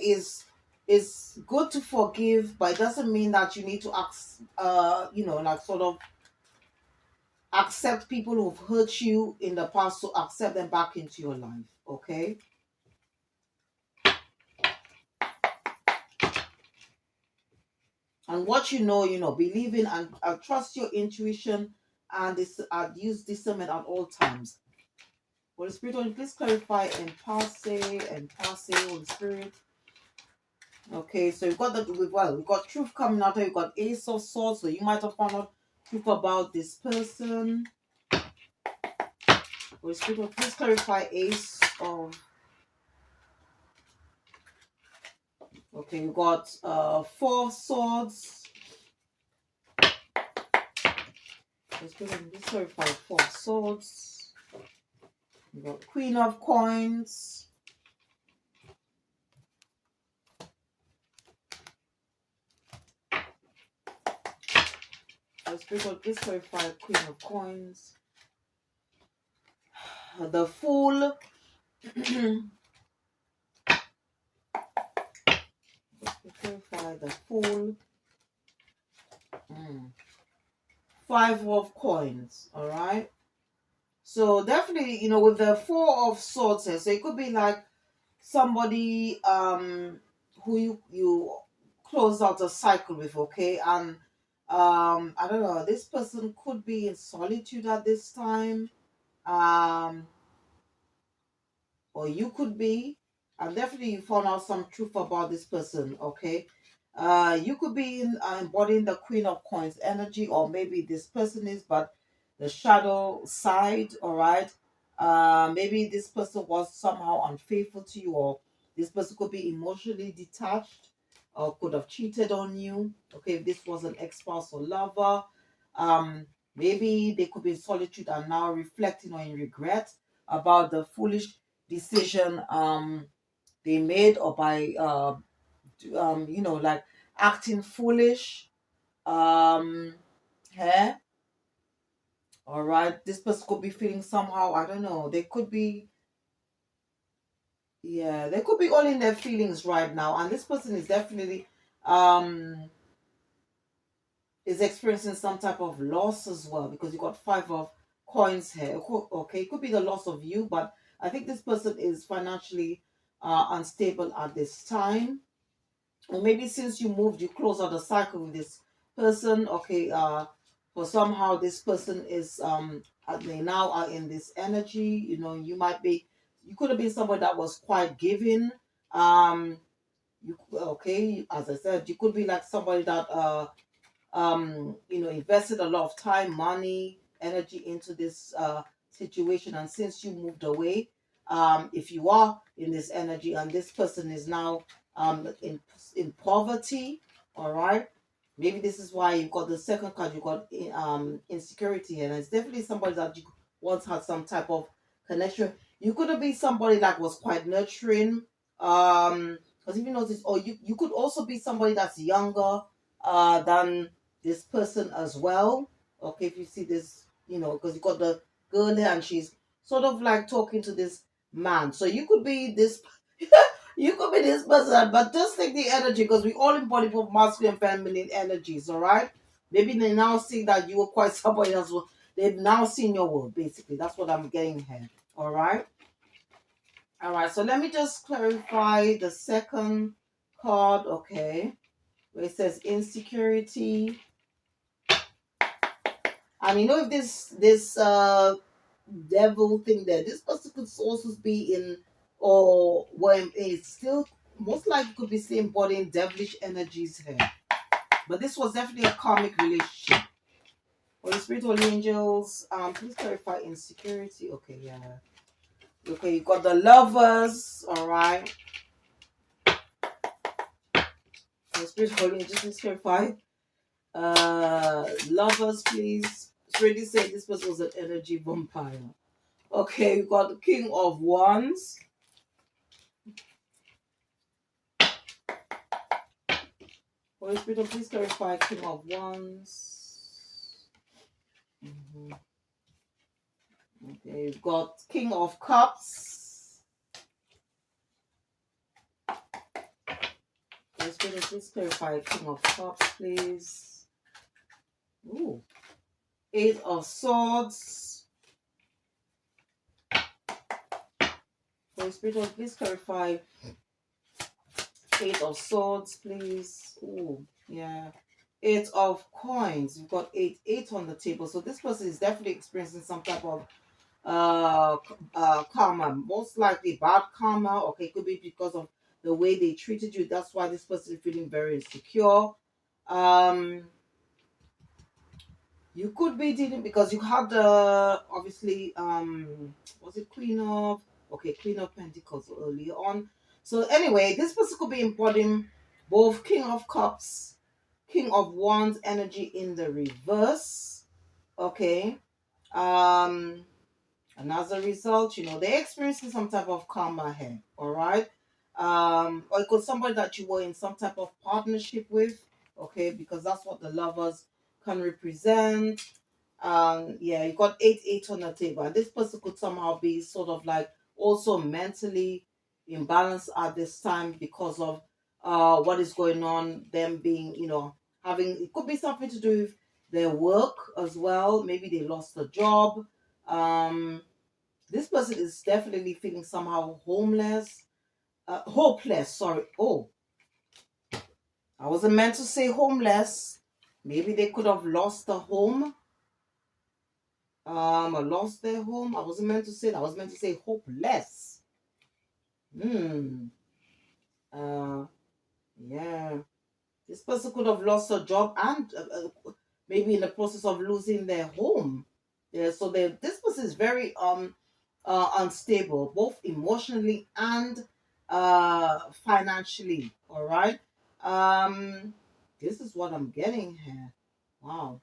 is good to forgive, but it doesn't mean that you need to like sort of accept people who've hurt you in the past, to accept them back into your life. Okay. And what believe in, and trust your intuition, and use discernment at all times. Holy Spirit, will you please clarify and passe, Holy Spirit. Okay, so we've got truth coming out here. You've got Ace of Swords, so you might have found out truth about this person. Holy Spirit, please clarify Ace of. Okay, you got Four of Swords. Holy Spirit, please clarify Four of Swords. You got Queen of Coins. Holy Spirit, please clarify Queen of Coins. The Fool. Clarify the Fool. Five of Coins. All right. So definitely, with the Four of Swords here, so it could be like somebody who you close out a cycle with, okay, and I don't know. This person could be in solitude at this time, um, or you could be, and definitely you found out some truth about this person, okay. You could be embodying the Queen of Coins energy, or maybe this person is, but the shadow side, all right. Maybe this person was somehow unfaithful to you, or this person could be emotionally detached, or could have cheated on you. Okay, if this was an ex-spouse or lover, maybe they could be in solitude and now reflecting or in regret about the foolish decision they made, or by like acting foolish. um eh? All right, this person could be feeling somehow, I don't know, they could be, yeah, they could be all in their feelings right now, and this person is definitely um is experiencing some type of loss as well, because you got Five of coins here. Okay, it could be the loss of you, but I think this person is financially unstable at this time. Or maybe since you moved, you close out the cycle with this person. Okay, for somehow this person is they now are in this energy. You know, you could have been somebody that was quite giving. Um, okay, as I said, you could be like somebody that invested a lot of time, money, energy into this situation. And since you moved away, if you are in this energy and this person is now in poverty, all right, maybe this is why you got the second card. You got insecurity, and it's definitely somebody that you once had some type of connection. You could have been somebody that was quite nurturing. Because if you notice, or you could also be somebody that's younger than this person as well. Okay, if you see this, because you got the girl here and she's sort of like talking to this man. So you could be this, you could be this person, but just take the energy because we all embody both masculine and feminine energies, all right? Maybe they now see that you were quite somebody else. They've now seen your world, basically. That's what I'm getting here, all right? All right, so let me just clarify the second card, okay, where it says insecurity. And if this devil thing there, this person could also be in, or when it's still most likely could be still embodying devilish energies here. But this was definitely a karmic relationship. Holy Spirit, Holy Angels, please clarify insecurity. Okay, yeah. Okay, you got the lovers, all right. Holy Spirit, Holy Angels, please clarify. Lovers, please. It's already said this person was an energy vampire. Okay, you got the King of Wands. Holy Spirit, please clarify King of Wands. Okay, you've got King of Cups. Holy Spirit, please clarify King of Cups, please. Ooh. Eight of Swords. Holy Spirit, please clarify Eight of Swords, please. Ooh, yeah. Eight of Coins. You've got eight on the table. So this person is definitely experiencing some type of karma, most likely bad karma. Okay, it could be because of the way they treated you. That's why this person is feeling very insecure. You could be dealing because you had the obviously was it Queen of Pentacles earlier on. So anyway, this person could be embodying both King of Cups, King of Wands energy in the reverse. Okay. And as a result, they're experiencing some type of karma here, all right? Or it could somebody that you were in some type of partnership with, okay, because that's what the lovers can represent. Yeah, you got eight on the table. And this person could somehow be sort of like also mentally imbalanced at this time because of what is going on, them being, having it could be something to do with their work as well. Maybe they lost a job. This person is definitely feeling somehow hopeless. Sorry. Oh, I wasn't meant to say homeless. Maybe they could have lost a home. Or lost their home. I wasn't meant to say that. I was meant to say hopeless. Uh, yeah. This person could have lost a job and maybe in the process of losing their home. Yeah. So this person is very unstable, both emotionally and financially. All right. Um, this is what I'm getting here. Wow.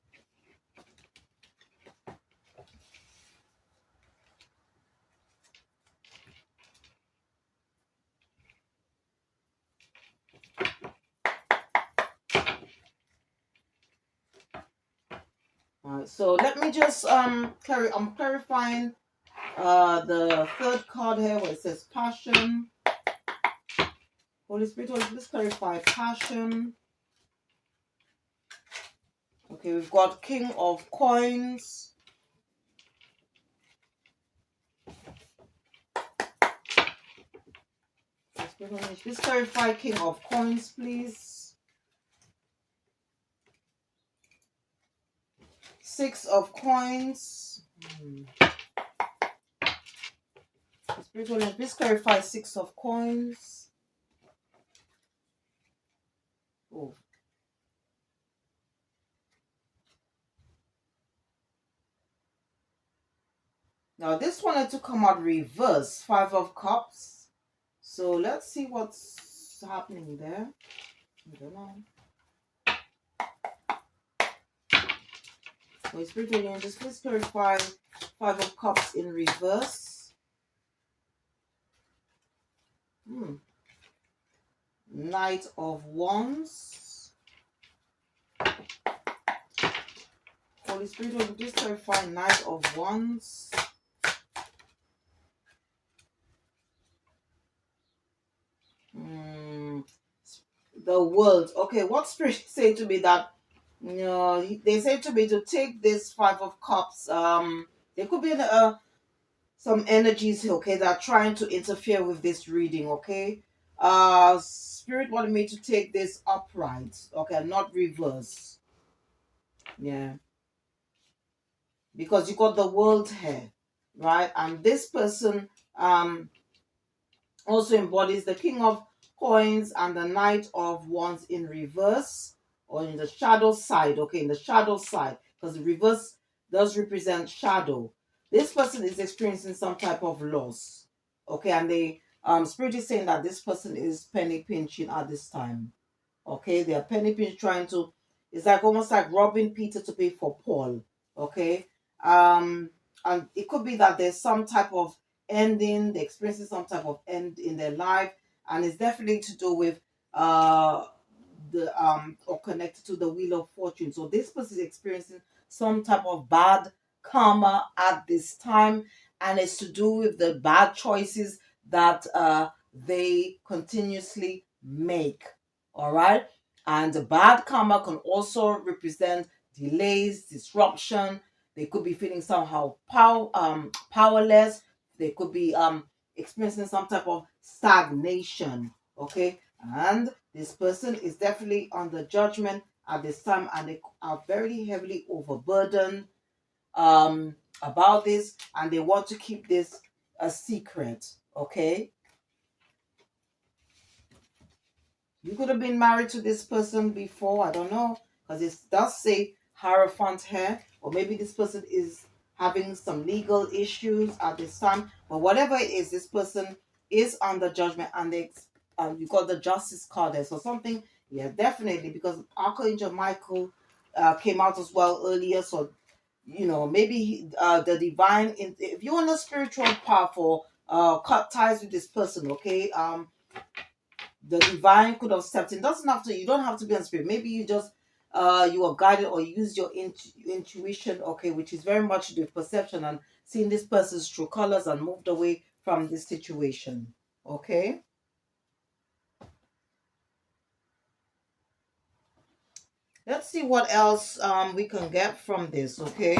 All right. So let me just I'm clarifying the third card here where it says passion. Holy Spirit, let's clarify passion. Okay, we've got King of Coins. Please clarify King of Coins, please. Six of Coins. Spiritual Link, please clarify Six of Coins. Oh. Now this wanted to come out reverse, Five of Cups. So let's see what's happening there. I don't know. So spiritual union, just please clarify Five of Cups in reverse. Knight of Wands. Holy Spirit, will you just clarify Knight of Wands? The World. Okay, what Spirit say to me that, you know, they say to me to take this Five of Cups. There could be some energies, okay, that are trying to interfere with this reading, okay. Spirit wanted me to take this upright, okay, not reverse. Yeah, because you got the World here, right? And this person also embodies the King of Coins and the Knight of Wands in reverse, or in the shadow side, okay, in the shadow side, because the reverse does represent shadow. This person is experiencing some type of loss, okay, and the Spirit is saying that this person is penny pinching at this time, okay. They are penny pinch, trying to, it's like almost like robbing Peter to pay for Paul, okay. And it could be that there's some type of ending, they're experiencing some type of end in their life, and it's definitely to do with the or connected to the Wheel of Fortune. So this person is experiencing some type of bad karma at this time, and it's to do with the bad choices that they continuously make. All right. And the bad karma can also represent delays, disruption. They could be feeling somehow powerless. They could be experiencing some type of stagnation. Okay. And this person is definitely under judgment at this time, and they are very heavily overburdened about this, and they want to keep this a secret. Okay. You could have been married to this person before, I don't know, because it does say Hierophant here, or maybe this person is having some legal issues at this time. But whatever it is, this person is under judgment, and you got the Justice card there. So something, yeah, definitely, because Archangel Michael came out as well earlier. So, you know, maybe the divine, if you want a spiritual path or cut ties with this person, okay, the divine could have stepped in. Doesn't have to. You don't have to be on spirit. Maybe you just you are guided or use your intuition. Okay, which is very much the perception and seeing this person's true colors and moved away from this situation. Okay. Let's see what else we can get from this. Okay.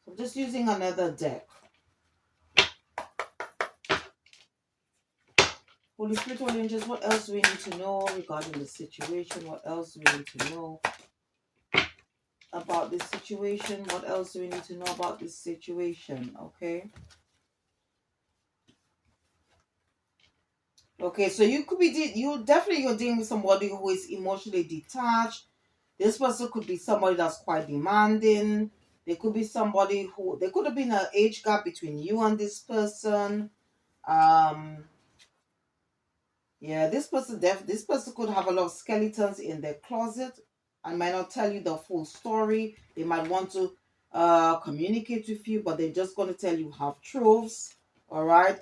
So just using another deck. Holy Spirit, Holy Angels, what else do we need to know regarding the situation? What else do we need to know about this situation? What else do we need to know about this situation? Okay. Okay, so you could be you're dealing with somebody who is emotionally detached. This person could be somebody that's quite demanding. They could be somebody who there could have been an age gap between you and this person. Um, yeah, this person could have a lot of skeletons in their closet and might not tell you the full story. They might want to communicate with you, but they're just going to tell you half truths. All right.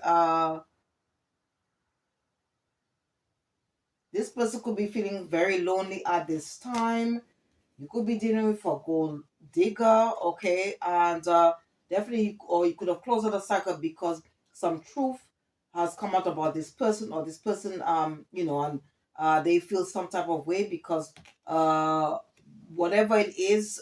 This person could be feeling very lonely at this time. You could be dealing with a gold digger, okay? And definitely, or you could have closed out the cycle because some truth has come out about this person, or this person, and they feel some type of way because uh whatever it is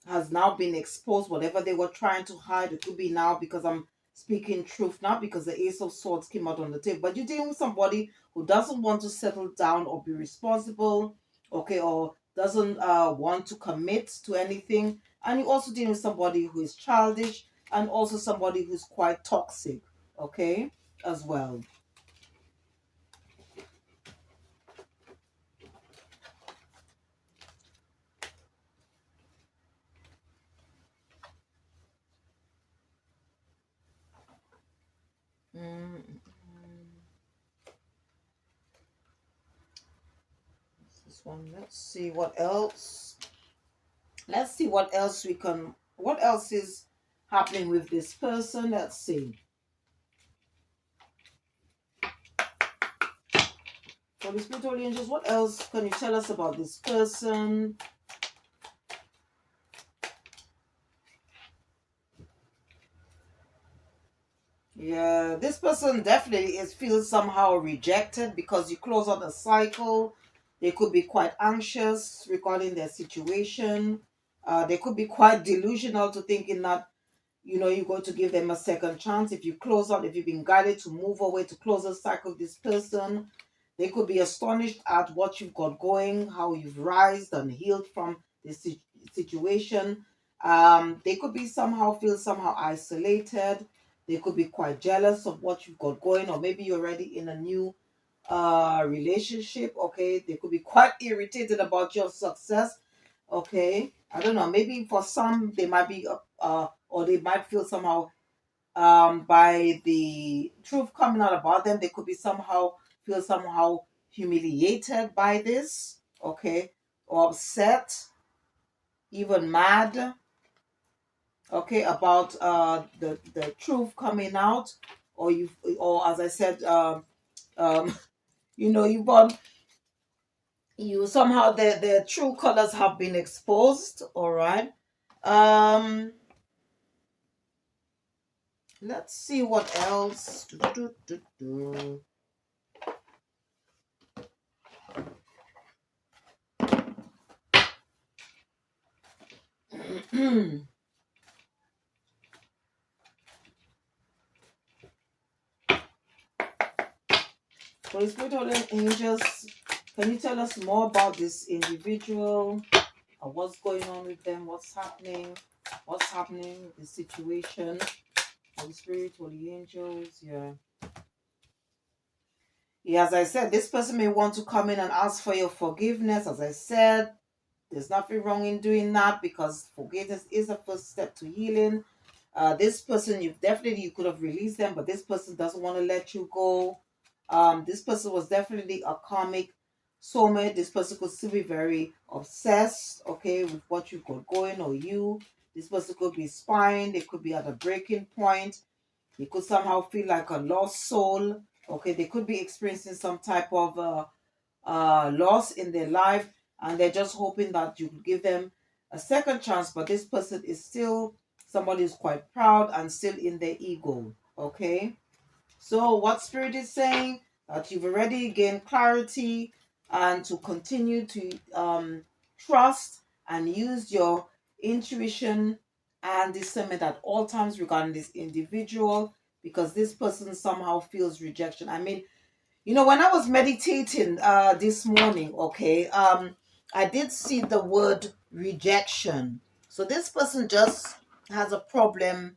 has now been exposed. Whatever they were trying to hide, it could be now, because I'm speaking truth now, because the Ace of Swords came out on the table. But you're dealing with somebody who doesn't want to settle down or be responsible, okay, or doesn't want to commit to anything. And you're also dealing with somebody who is childish, and also somebody who's quite toxic, okay, as well. Mm, this one. Let's see what else. Let's see what else we can. What else is happening with this person? Let's see. For the spiritual angels, what else can you tell us about this person? Yeah, this person definitely is feels somehow rejected because you close out a cycle. They could be quite anxious regarding their situation. They could be quite delusional to thinking that you're going to give them a second chance. If you close out, if you've been guided to move away, to close a cycle with this person, they could be astonished at what you've got going, how you've rised and healed from this situation. They could be somehow feel somehow isolated. They could be quite jealous of what you've got going, or maybe you're already in a new relationship. Okay, they could be quite irritated about your success. Okay, I don't know, maybe for some they might be or they might feel somehow by the truth coming out about them, they could be somehow feel somehow humiliated by this, okay, or upset, even mad, okay, about the truth coming out, or you, or as I said, um you've got, you somehow the true colors have been exposed. All right. um let's see what else. For spiritual angels, can you tell us more about this individual? What's going on with them? What's happening? What's happening? The situation. Holy Spirit, Holy Angels. Yeah. Yeah, as I said, this person may want to come in and ask for your forgiveness. As I said, there's nothing wrong in doing that, because forgiveness is the first step to healing. This person, you could have released them, but this person doesn't want to let you go. This person was definitely a karmic soulmate. This person could still be very obsessed, okay, with what you've got going, or you. This person could be spying. They could be at a breaking point. They could somehow feel like a lost soul. Okay, they could be experiencing some type of loss in their life, and they're just hoping that you give them a second chance. But this person is still somebody who's quite proud and still in their ego. Okay, so what Spirit is saying, that you've already gained clarity, and to continue to trust and use your intuition and discernment at all times regarding this individual, because this person somehow feels rejection. I mean, when I was meditating this morning, okay, I did see the word rejection. So this person just has a problem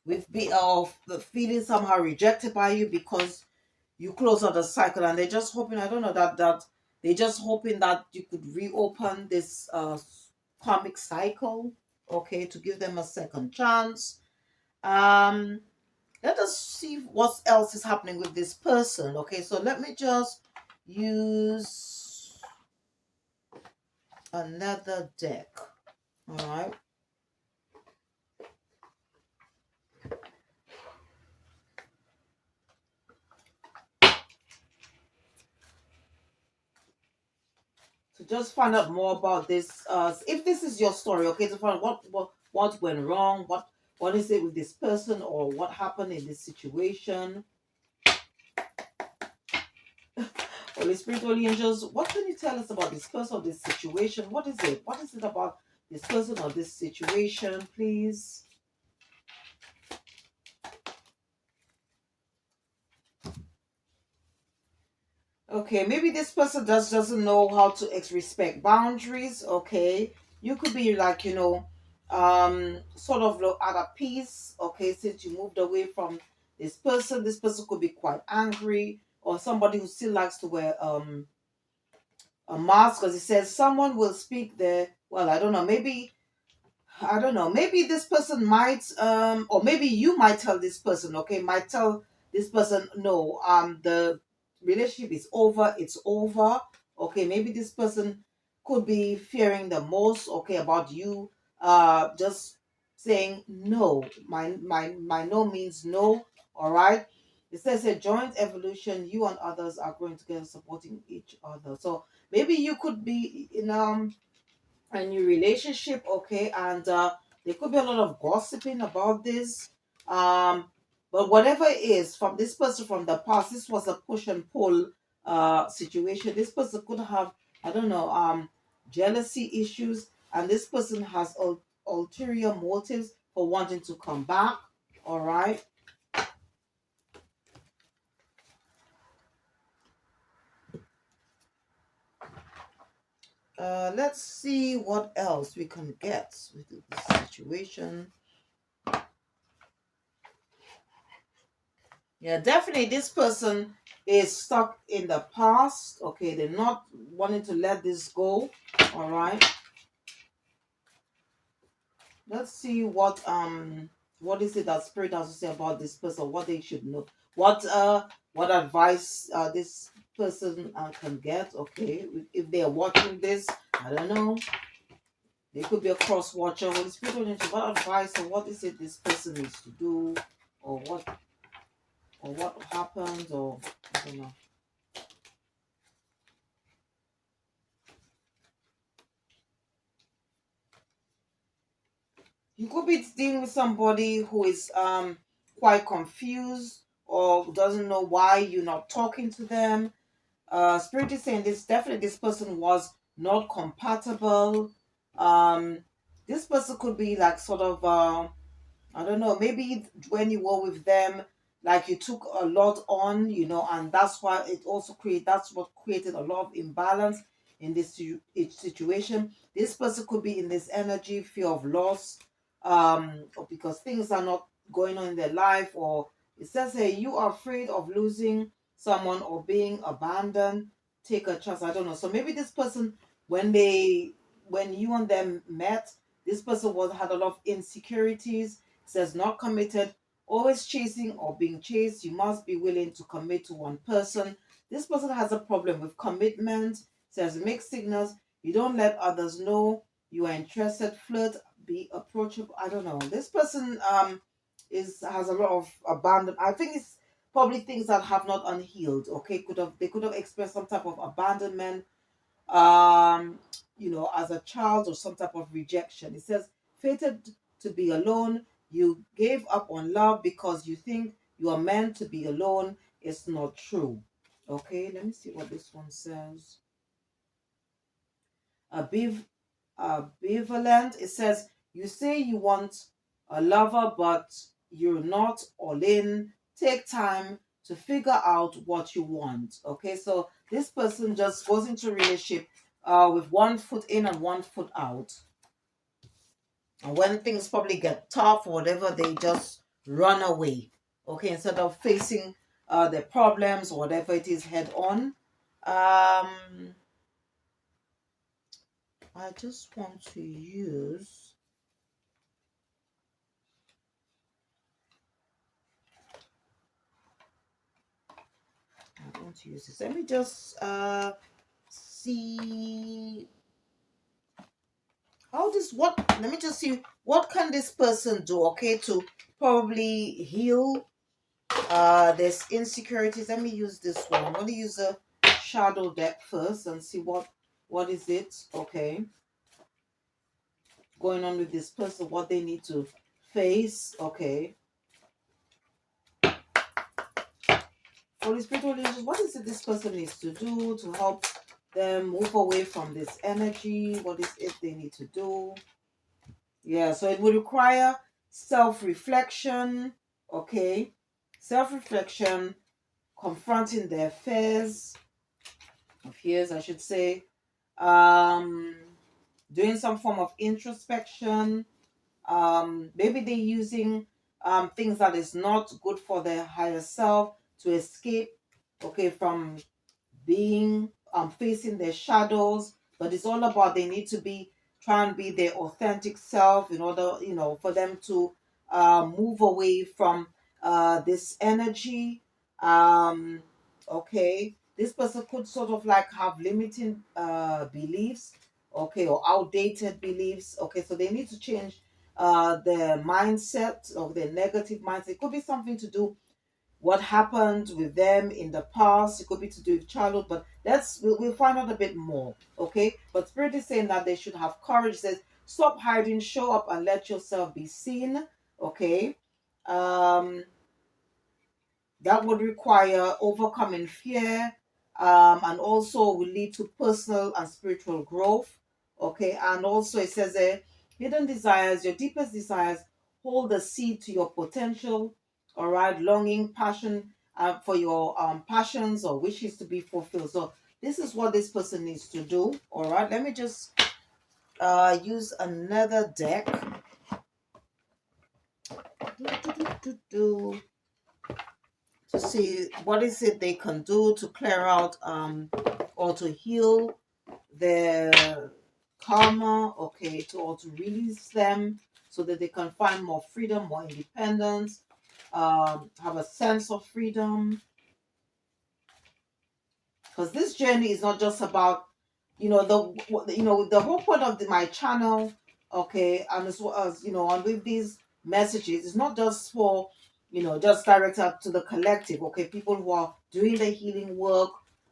with of the feeling somehow rejected by you, because you close out the cycle, and they're just hoping, I don't know, that they're just hoping that you could reopen this karmic cycle, okay, to give them a second chance. um let us see what else is happening with this person. Okay, so let me just use another deck. All right. To just find out more about this. If this is your story, okay, to find out what went wrong, What is it with this person, or what happened in this situation? Holy Spirit, Holy Angels, what can you tell us about this person or this situation? What is it? What is it about this person or this situation, please? Okay, maybe this person just doesn't know how to respect boundaries. Okay, you could be like, sort of at a peace. Okay, since you moved away from this person could be quite angry, or somebody who still likes to wear a mask, because it says someone will speak there. Well, I don't know. Maybe I don't know. Maybe this person might, or maybe you might tell this person, okay, might tell this person, no, the relationship is over, it's over. Okay, maybe this person could be fearing the most, okay, about you, just saying no. My no means no, all right. It says a joint evolution, you and others are growing together, supporting each other. So maybe you could be in a new relationship, okay, and there could be a lot of gossiping about this, um but whatever it is from this person from the past, this was a push and pull situation. This person could have, I don't know, jealousy issues, and this person has ulterior motives for wanting to come back, all right. Let's see what else we can get with this situation. Yeah, definitely this person is stuck in the past. Okay, they're not wanting to let this go. All right. Let's see what is it that spirit has to say about this person, what they should know. What advice this person can get, okay? If they are watching this, I don't know. They could be a cross watcher. Holy Spirit will into what advice or what is it this person needs to do, or what happened, or I don't know. You could be dealing with somebody who is quite confused or doesn't know why you're not talking to them. Spirit is saying this, definitely this person was not compatible. Um this person could be like sort of I don't know, maybe when you were with them, like you took a lot on, and that's why that's what created a lot of imbalance in this situation. This person could be in this energy, fear of loss, or because things are not going on in their life, or it says hey, you are afraid of losing someone or being abandoned. Take a chance. I don't know. So maybe this person, when you and them met, this person was had a lot of insecurities. Says not committed, always chasing or being chased. You must be willing to commit to one person. This person has a problem with commitment. Says mixed signals. You don't let others know you are interested. Flirt, be approachable. I don't know. This person is has a lot of abandon. I think it's probably things that have not unhealed. Okay, they could have experienced some type of abandonment, um, as a child, or some type of rejection. It says, fated to be alone. You gave up on love because you think you are meant to be alone. It's not true. Okay, let me see what this one says. Abiv- Ambivalent. It says, you say you want a lover, but you're not all in. Take time to figure out what you want. Okay, so this person just goes into a relationship with one foot in and one foot out. And when things probably get tough or whatever, they just run away. Okay, instead of facing their problems or whatever it is head on. Um, I just want to use. I want to use this. Let me just see how this what let me just see what can this person do, okay, to probably heal this insecurities. Let me use this one. I'm going to use a shadow deck first and see what is it, okay, going on with this person, what they need to face. Okay. Holy Spirit, Holy Angels, what is it this person needs to do to help them move away from this energy? What is it they need to do? Yeah, so it would require self-reflection, okay? Self-reflection, confronting their fears, I should say. Um, doing some form of introspection. Maybe they're using things that is not good for their higher self to escape, okay, from being facing their shadows. But it's all about they need to be try and be their authentic self in order, for them to move away from this energy. um okay, this person could sort of like have limiting beliefs, okay, or outdated beliefs. Okay, so they need to change their mindset, or their negative mindset. It could be something to do what happened with them in the past. It could be to do with childhood, but we'll find out a bit more. Okay, but Spirit is saying that they should have courage. It says, stop hiding, show up, and let yourself be seen. Okay. um that would require overcoming fear, and also will lead to personal and spiritual growth. Okay, and also it says hidden desires, your deepest desires, hold the seed to your potential. All right, longing, passion, for your passions or wishes to be fulfilled. So this is what this person needs to do. All right, let me just use another deck. To see what is it they can do to clear out or to heal their karma, okay, or to release them so that they can find more freedom, more independence, have a sense of freedom. Because this journey is not just about, the whole point of my channel, okay, and as well as, and with these messages, it's not just for, just directed out to the collective, okay, people who are doing the healing work,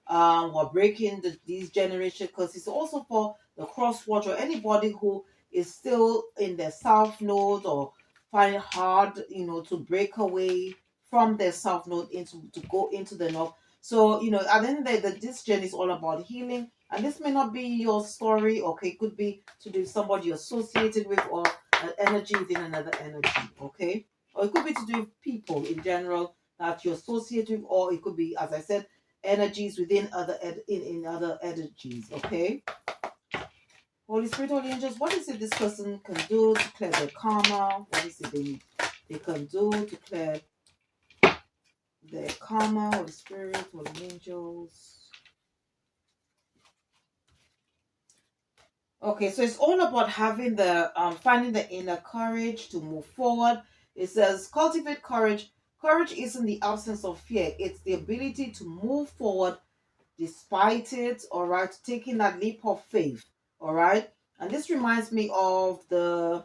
who are breaking these generation curses. It's also for the cross watcher, anybody who is still in their south node, or find it hard, to break away from their south node into to go into the north. So, at the end of the day, this journey is all about healing. And this may not be your story, okay? It could be to do with somebody you're associated with, or an energy within another energy, okay? Or it could be to do with people in general that you're associated with, or it could be, as I said, energies within in other energies, okay? Holy Spirit, Holy Angels, what is it this person can do to clear their karma? What is it they can do to clear their karma? Holy Spirit, Holy Angels. Okay, so it's all about having the finding the inner courage to move forward. It says cultivate courage. Courage isn't the absence of fear, it's the ability to move forward despite it, all right, taking that leap of faith, all right. And this reminds me of the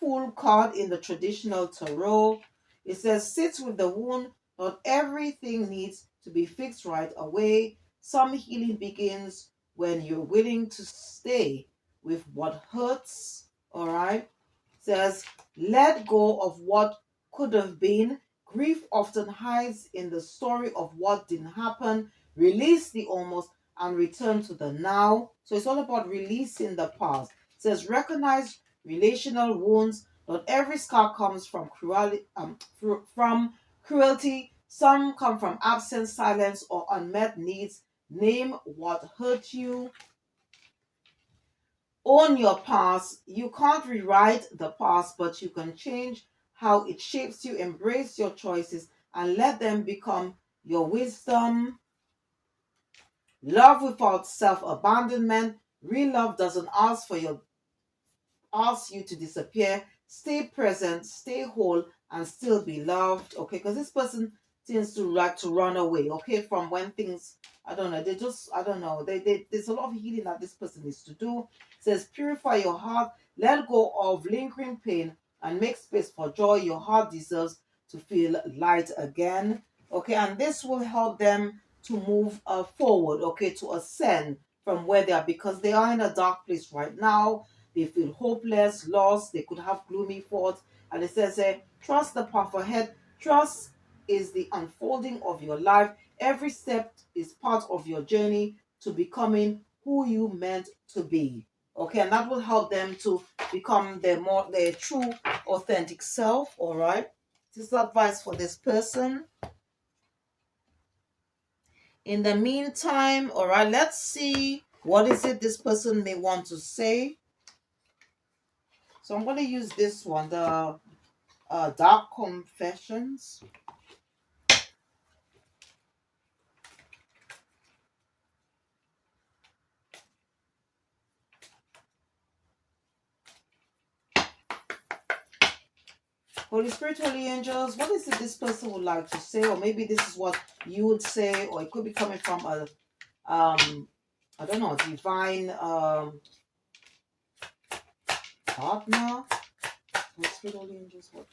Fool card in the traditional tarot. It says, sit with the wound. Not everything needs to be fixed right away. Some healing begins when you're willing to stay with what hurts. All right. It says, let go of what could have been. Grief often hides in the story of what didn't happen. Release the almost and return to the now. So it's all about releasing the past. It says, recognize relational wounds. Not every scar comes from cruelty. Some come from absence, silence, or unmet needs. Name what hurt you. Own your past. You can't rewrite the past, but you can change how it shapes you. Embrace your choices and let them become your wisdom. Love without self-abandonment. Real love doesn't ask you to disappear. Stay present, stay whole, and still be loved. Okay, because this person tends to like to run away. Okay, from when things, I don't know, I don't know. There's a lot of healing that this person needs to do. It says purify your heart, let go of lingering pain, and make space for joy. Your heart deserves to feel light again. Okay, and this will help them to move forward. Okay, to ascend from where they are, because they are in a dark place right now. They feel hopeless, lost, they could have gloomy thoughts, And it says, trust the path ahead. Trust is the unfolding of your life. Every step is part of your journey to becoming who you meant to be. Okay, and that will help them to become their true, authentic self. All right. This is advice for this person. In the meantime, all right, let's see what is it this person may want to say. So I'm going to use this one, the Dark Confessions. Holy Spirit, Holy Angels, what is it this person would like to say? Or maybe this is what you would say, or it could be coming from a, I don't know, divine partner. Holy Spirit, Holy Angels, what?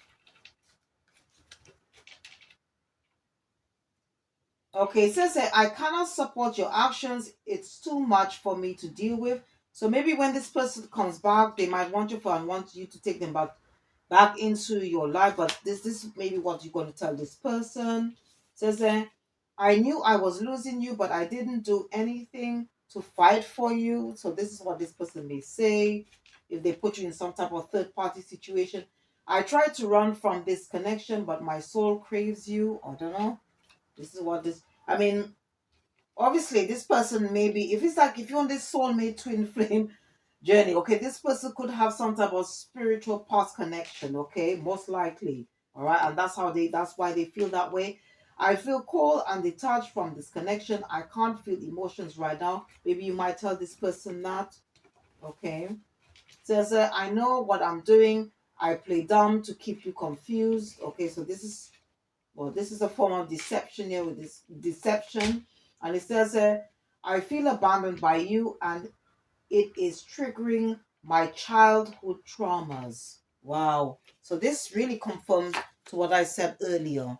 Okay, it says that I cannot support your actions. It's too much for me to deal with. So maybe when this person comes back, they might want you for and want you to take them back into your life. But this is maybe what you're going to tell this person. It says I knew I was losing you, but I didn't do anything to fight for you. So this is what this person may say if they put you in some type of third party situation. I tried to run from this connection, but my soul craves you. I don't know. This is what this. I mean, obviously, this person maybe if it's like if you're on this soulmate twin flame journey, okay, this person could have some type of spiritual past connection, okay, most likely, all right, and that's why they feel that way. I feel cold and detached from this connection. I can't feel emotions right now. Maybe you might tell this person that, okay. Says, I know what I'm doing. I play dumb to keep you confused. Okay, so this is a form of deception here with this deception. And it says, I feel abandoned by you and it is triggering my childhood traumas. Wow. So this really confirms to what I said earlier.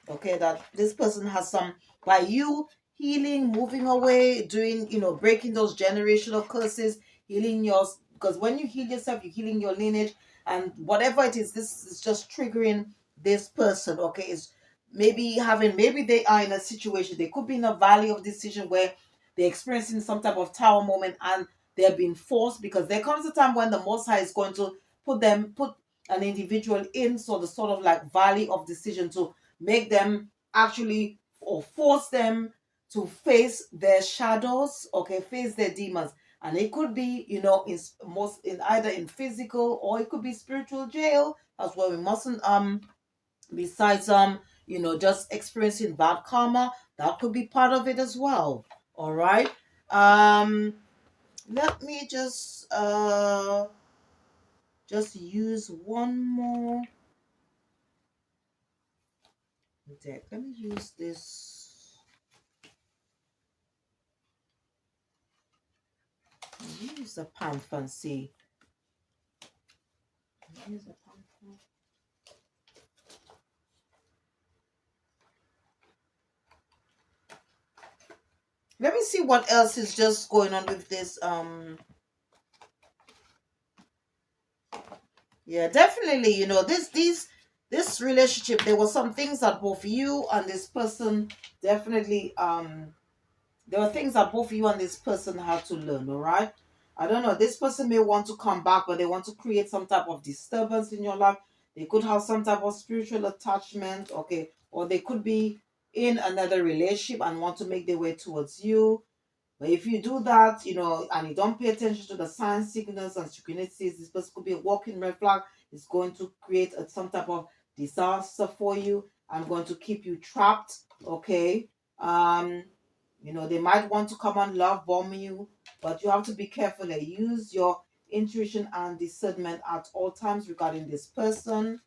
Okay, that this person has some, by you healing, moving away, doing, breaking those generational curses, healing yours, because when you heal yourself, you're healing your lineage, and whatever it is, this is just triggering this person. Okay, is maybe they are in a situation, they could be in a valley of decision where they're experiencing some type of tower moment, and they're being forced, because there comes a time when the Most High is going to put an individual in sort of like valley of decision to make them actually, or force them to face their shadows, okay, face their demons. And it could be, in either in physical, or it could be spiritual jail. That's why we mustn't besides just experiencing bad karma, that could be part of it as well. All right. Let me just use one more deck. Let me use this. Use the panther and see. Use the panther. Let me see what else is just going on with this. Yeah, definitely. This relationship. There were some things that both you and this person definitely there were things that both you and this person had to learn. All right. I don't know. This person may want to come back, but they want to create some type of disturbance in your life. They could have some type of spiritual attachment, okay, or they could be in another relationship and want to make their way towards you. But if you do that, and you don't pay attention to the signs, signals, and synchronicities, this person could be a walking red flag. It's going to create some type of disaster for you. I'm going to keep you trapped, okay? They might want to come and love bomb you, but you have to be careful. Use your intuition and discernment at all times regarding this person.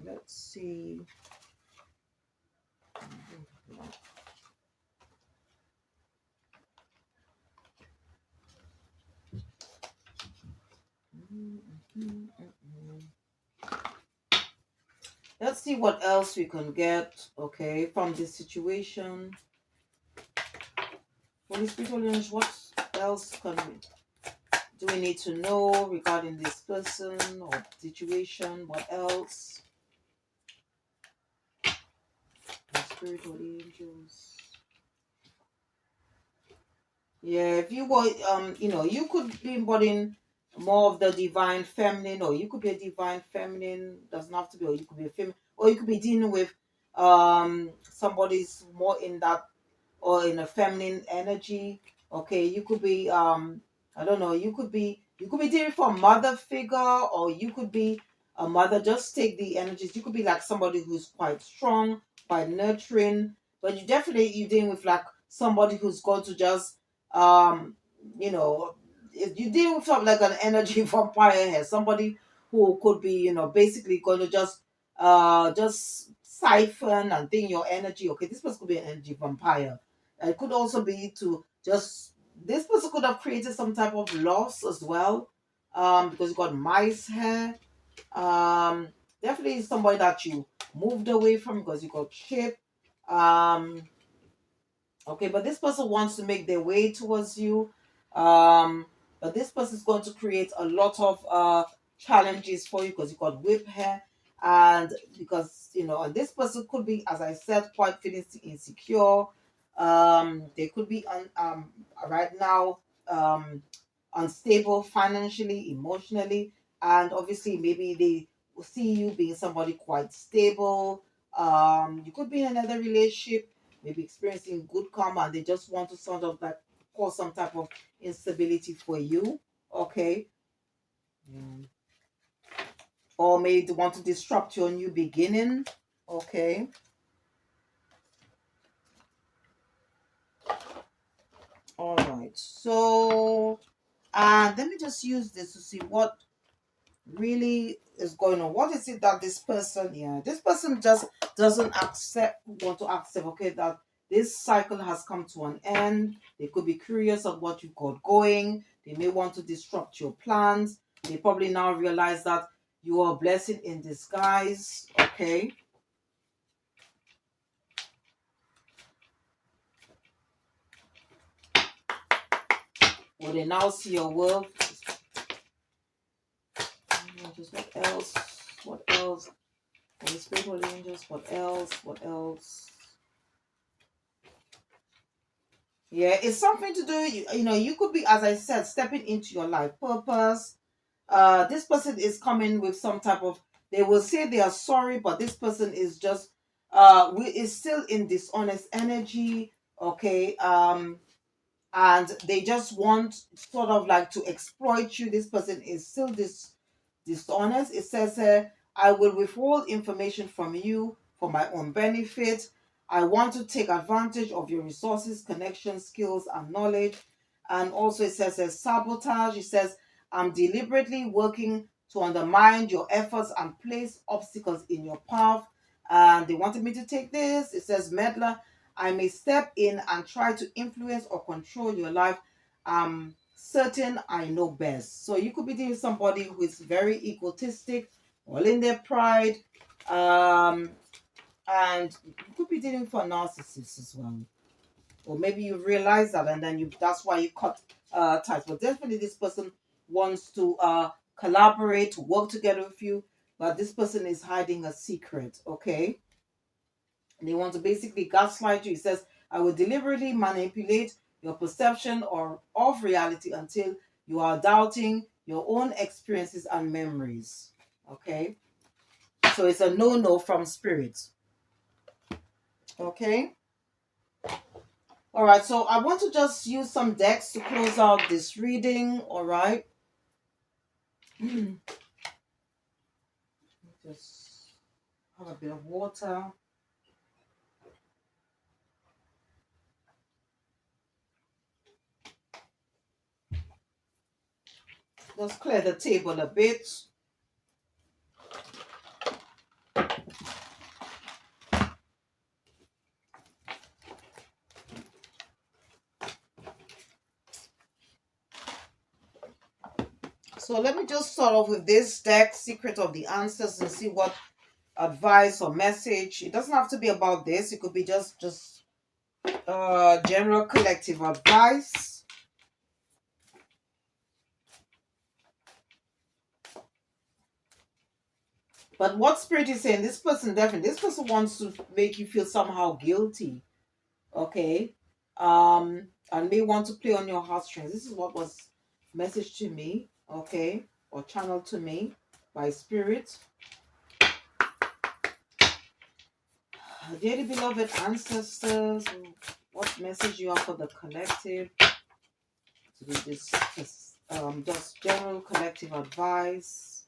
Let's see. Let's see what else we can get, okay, from this situation. Holy Spirit, Holy Angels, what else do we need to know regarding this person or situation? What else? Holy Spirit, Holy Angels. Yeah, if you were, you could be embodying more of the divine feminine, or you could be a divine feminine. Doesn't have to be, or you could be a feminine, or you could be dealing with somebody's more in that or in a feminine energy. Okay, you could be I don't know, you could be dealing for a mother figure, or you could be a mother. Just take the energies. You could be like somebody who's quite strong, quite nurturing, but you're dealing with like somebody who's going to just um you know you deal with something like an energy vampire here, somebody who could be basically going to just siphon and think your energy. Okay, this person could be an energy vampire. It could also be to just this person could have created some type of loss as well, because you got mice hair. Um, Definitely somebody that you moved away from because you got ship. Um, Okay, but this person wants to make their way towards you. Um, but this person is going to create a lot of challenges for you because you got whip hair, and because and this person could be, as I said, quite feeling insecure. They could be right now um unstable financially, emotionally, and obviously maybe they will see you being somebody quite stable. You could be in another relationship, maybe experiencing good karma, and they just want to sort of like cause some type of instability for you. Okay. Mm. Or maybe they want to disrupt your new beginning. Okay. All right. So, let me just use this to see what really is going on. What is it that this person just doesn't want to accept, okay, that this cycle has come to an end. They could be curious of what you got going. They may want to disrupt your plans. They probably now realize that you are a blessing in disguise. Okay. Or they now see your worth. Just what else? What else? Holy Spirit, Holy Angels, what else? What else? Yeah, it's something to do. You could be, as I said, stepping into your life purpose. This person is coming with some type of. They will say they are sorry, but this person is just is still in dishonest energy. Okay. And they just want sort of like to exploit you. This person is still dishonest. It says, I will withhold information from you for my own benefit. I want to take advantage of your resources, connections, skills, and knowledge. And also, it says, sabotage. It says, I'm deliberately working to undermine your efforts and place obstacles in your path. And they wanted me to take this. It says, meddler. I may step in and try to influence or control your life. Certain I know best. So you could be dealing with somebody who is very egotistic, all in their pride, and you could be dealing with a narcissist as well. Or maybe you realize that, and then that's why you cut ties. But definitely this person wants to collaborate, to work together with you, but this person is hiding a secret. Okay. They want to basically gaslight you. It says, I will deliberately manipulate your perception or of reality until you are doubting your own experiences and memories. Okay? So it's a no from spirit. Okay? All right, so I want to just use some decks to close out this reading. All right? Just have a bit of water. Just clear the table a bit. So let me just start off with this deck, Secret of the Answers, and see what advice or message. It doesn't have to be about this. It could be just General collective advice. But what spirit is saying, this person definitely, this person wants to make you feel somehow guilty, okay? And may want to play on your heartstrings. This is what was messaged to me, okay, or channeled to me by spirit. Dearly beloved ancestors, what message you have for the collective? To do this just general collective advice.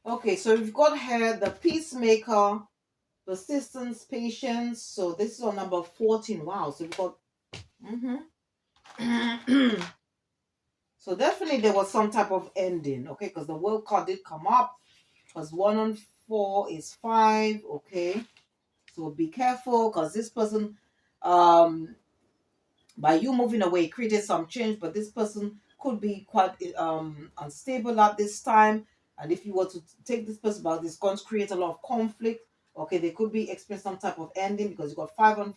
Okay, so we've got here the peacemaker, persistence, patience. So this is on number 14. Wow, so we've got so definitely there was some type of ending, okay, because the world card did come up, because 1 on 4 is 5, okay. So be careful, because this person, by you moving away, created some change, but this person could be quite unstable at this time. And if you were to take this person back, it's going to create a lot of conflict. Okay, they could be experiencing some type of ending, because you got 5 on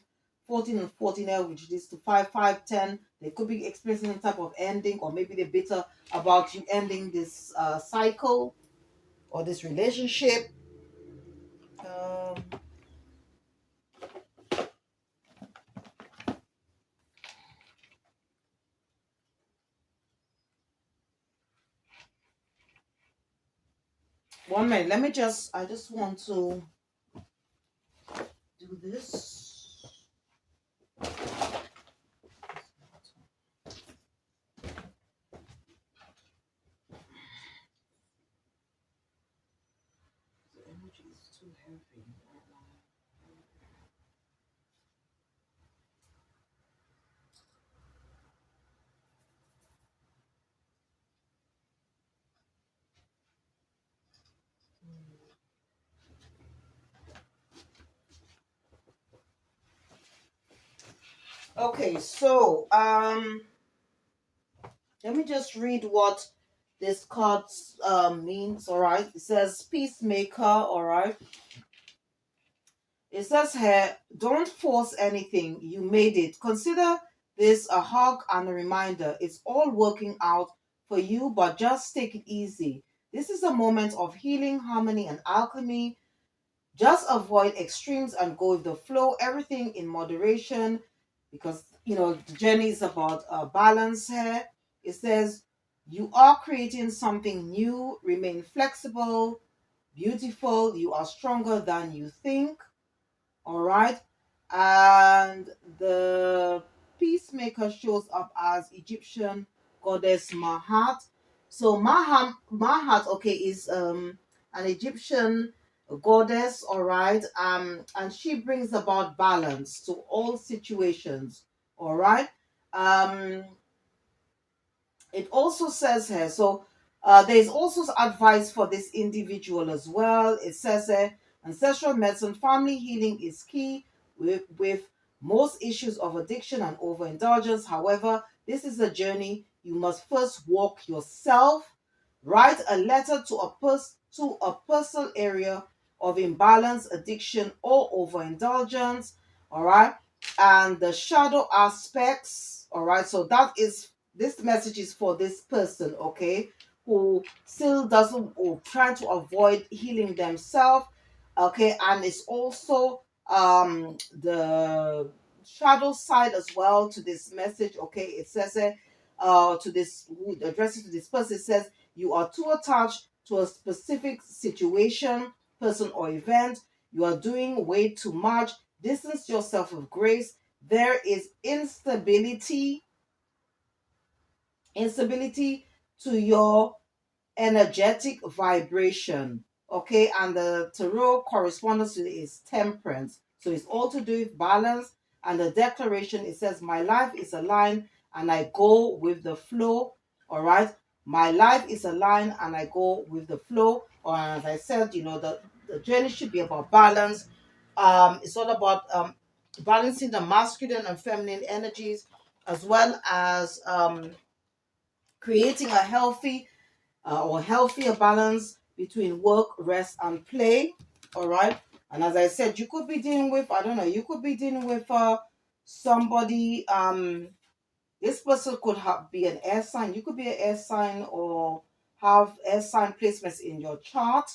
14 and 14 L, which leads to 5, 5, 10. They could be experiencing some type of ending, or maybe they're bitter about you ending this cycle or this relationship. Um, One minute, I just want to do this. The energy is too heavy. Okay, so let me just read what this card means. All right, it says peacemaker. All right, it says here, don't force anything. You made it. Consider this a hug and a reminder. It's all working out for you, but just take it easy. This is a moment of healing, harmony, and alchemy. Just avoid extremes and go with the flow. Everything in moderation, because the journey is about balance here. It says you are creating something new. Remain flexible, beautiful. You are stronger than you think. All right. And the peacemaker shows up as Egyptian goddess Mahat. So Mahat, okay, is an Egyptian goddess, all right. And she brings about balance to all situations, all right. Um it also says here, so there's also advice for this individual as well. It says ancestral medicine, family healing is key with most issues of addiction and overindulgence. However, this is a journey you must first walk yourself. Write a letter to a personal area of imbalance, addiction, or overindulgence. All right, and the shadow aspects. All right, so this message is for this person, okay, who still doesn't, or trying to avoid healing themselves, okay. And it's also the shadow side as well to this message, okay. It says to this, who addresses to this person, it says you are too attached to a specific situation, person, or event. You are doing way too much. Distance yourself with grace. There is instability to your energetic vibration. Okay, and the tarot correspondence to it is temperance. So it's all to do with balance. And the declaration, it says, my life is aligned and I go with the flow. All right. My life is aligned and I go with the flow. Or as I said, the journey should be about balance. It's all about balancing the masculine and feminine energies, as well as creating a healthy or healthier balance between work, rest, and play. All right. And as I said, you could be dealing with, I don't know, you could be dealing with somebody. This person could be an air sign. You could be an air sign or have air sign placements in your chart.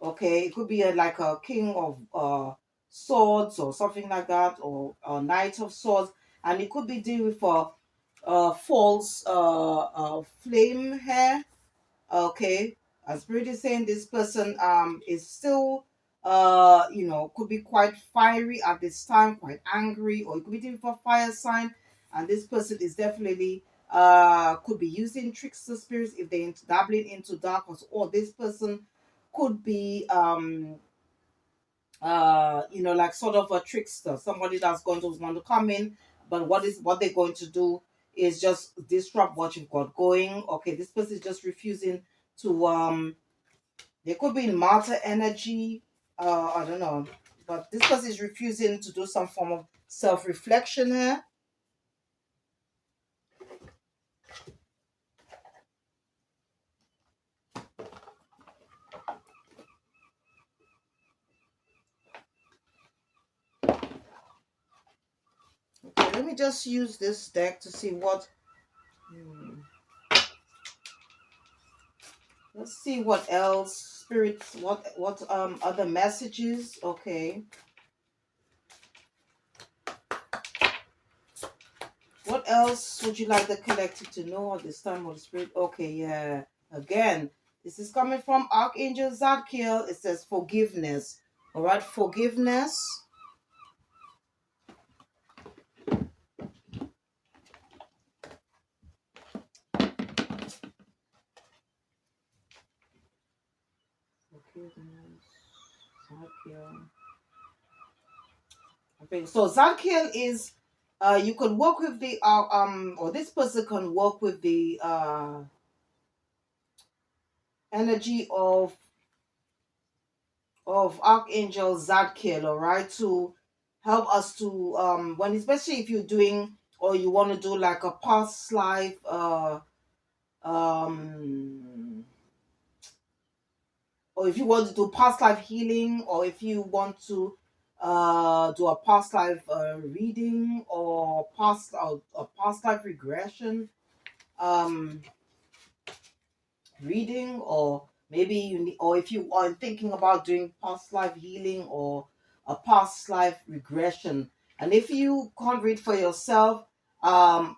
Okay, it could be like a king of swords or something like that, or a knight of swords, and it could be dealing with false flame hair. Okay, as Spirit is saying, this person is still could be quite fiery at this time, quite angry, or it could be dealing with a fire sign, and this person is definitely could be using trickster spirits if they're dabbling into darkness, or this person could be like sort of a trickster, somebody that's going to want to come in, but what they're going to do is just disrupt what you've got going. Okay, this person is just refusing to they could be in martyr energy, I don't know, but this person is refusing to do some form of self-reflection here. Okay, let me just use this deck to see what let's see what else spirits, what other messages. Okay, what else would you like the collective to know at this time of the spirit? Okay, yeah. Again, this is coming from Archangel Zadkiel. It says forgiveness. All right, forgiveness. Forgiveness. Zadkiel. Okay, so Zadkiel is you can work with the or this person can work with the energy of Archangel Zadkiel, all right, to help us to when, especially if you're doing or you want to do like a past life um or if you want to do past life healing, or if you want to do a past life reading, or a past life regression um reading, or maybe you need, or if you are thinking about doing past life healing or a past life regression, and if you can't read for yourself,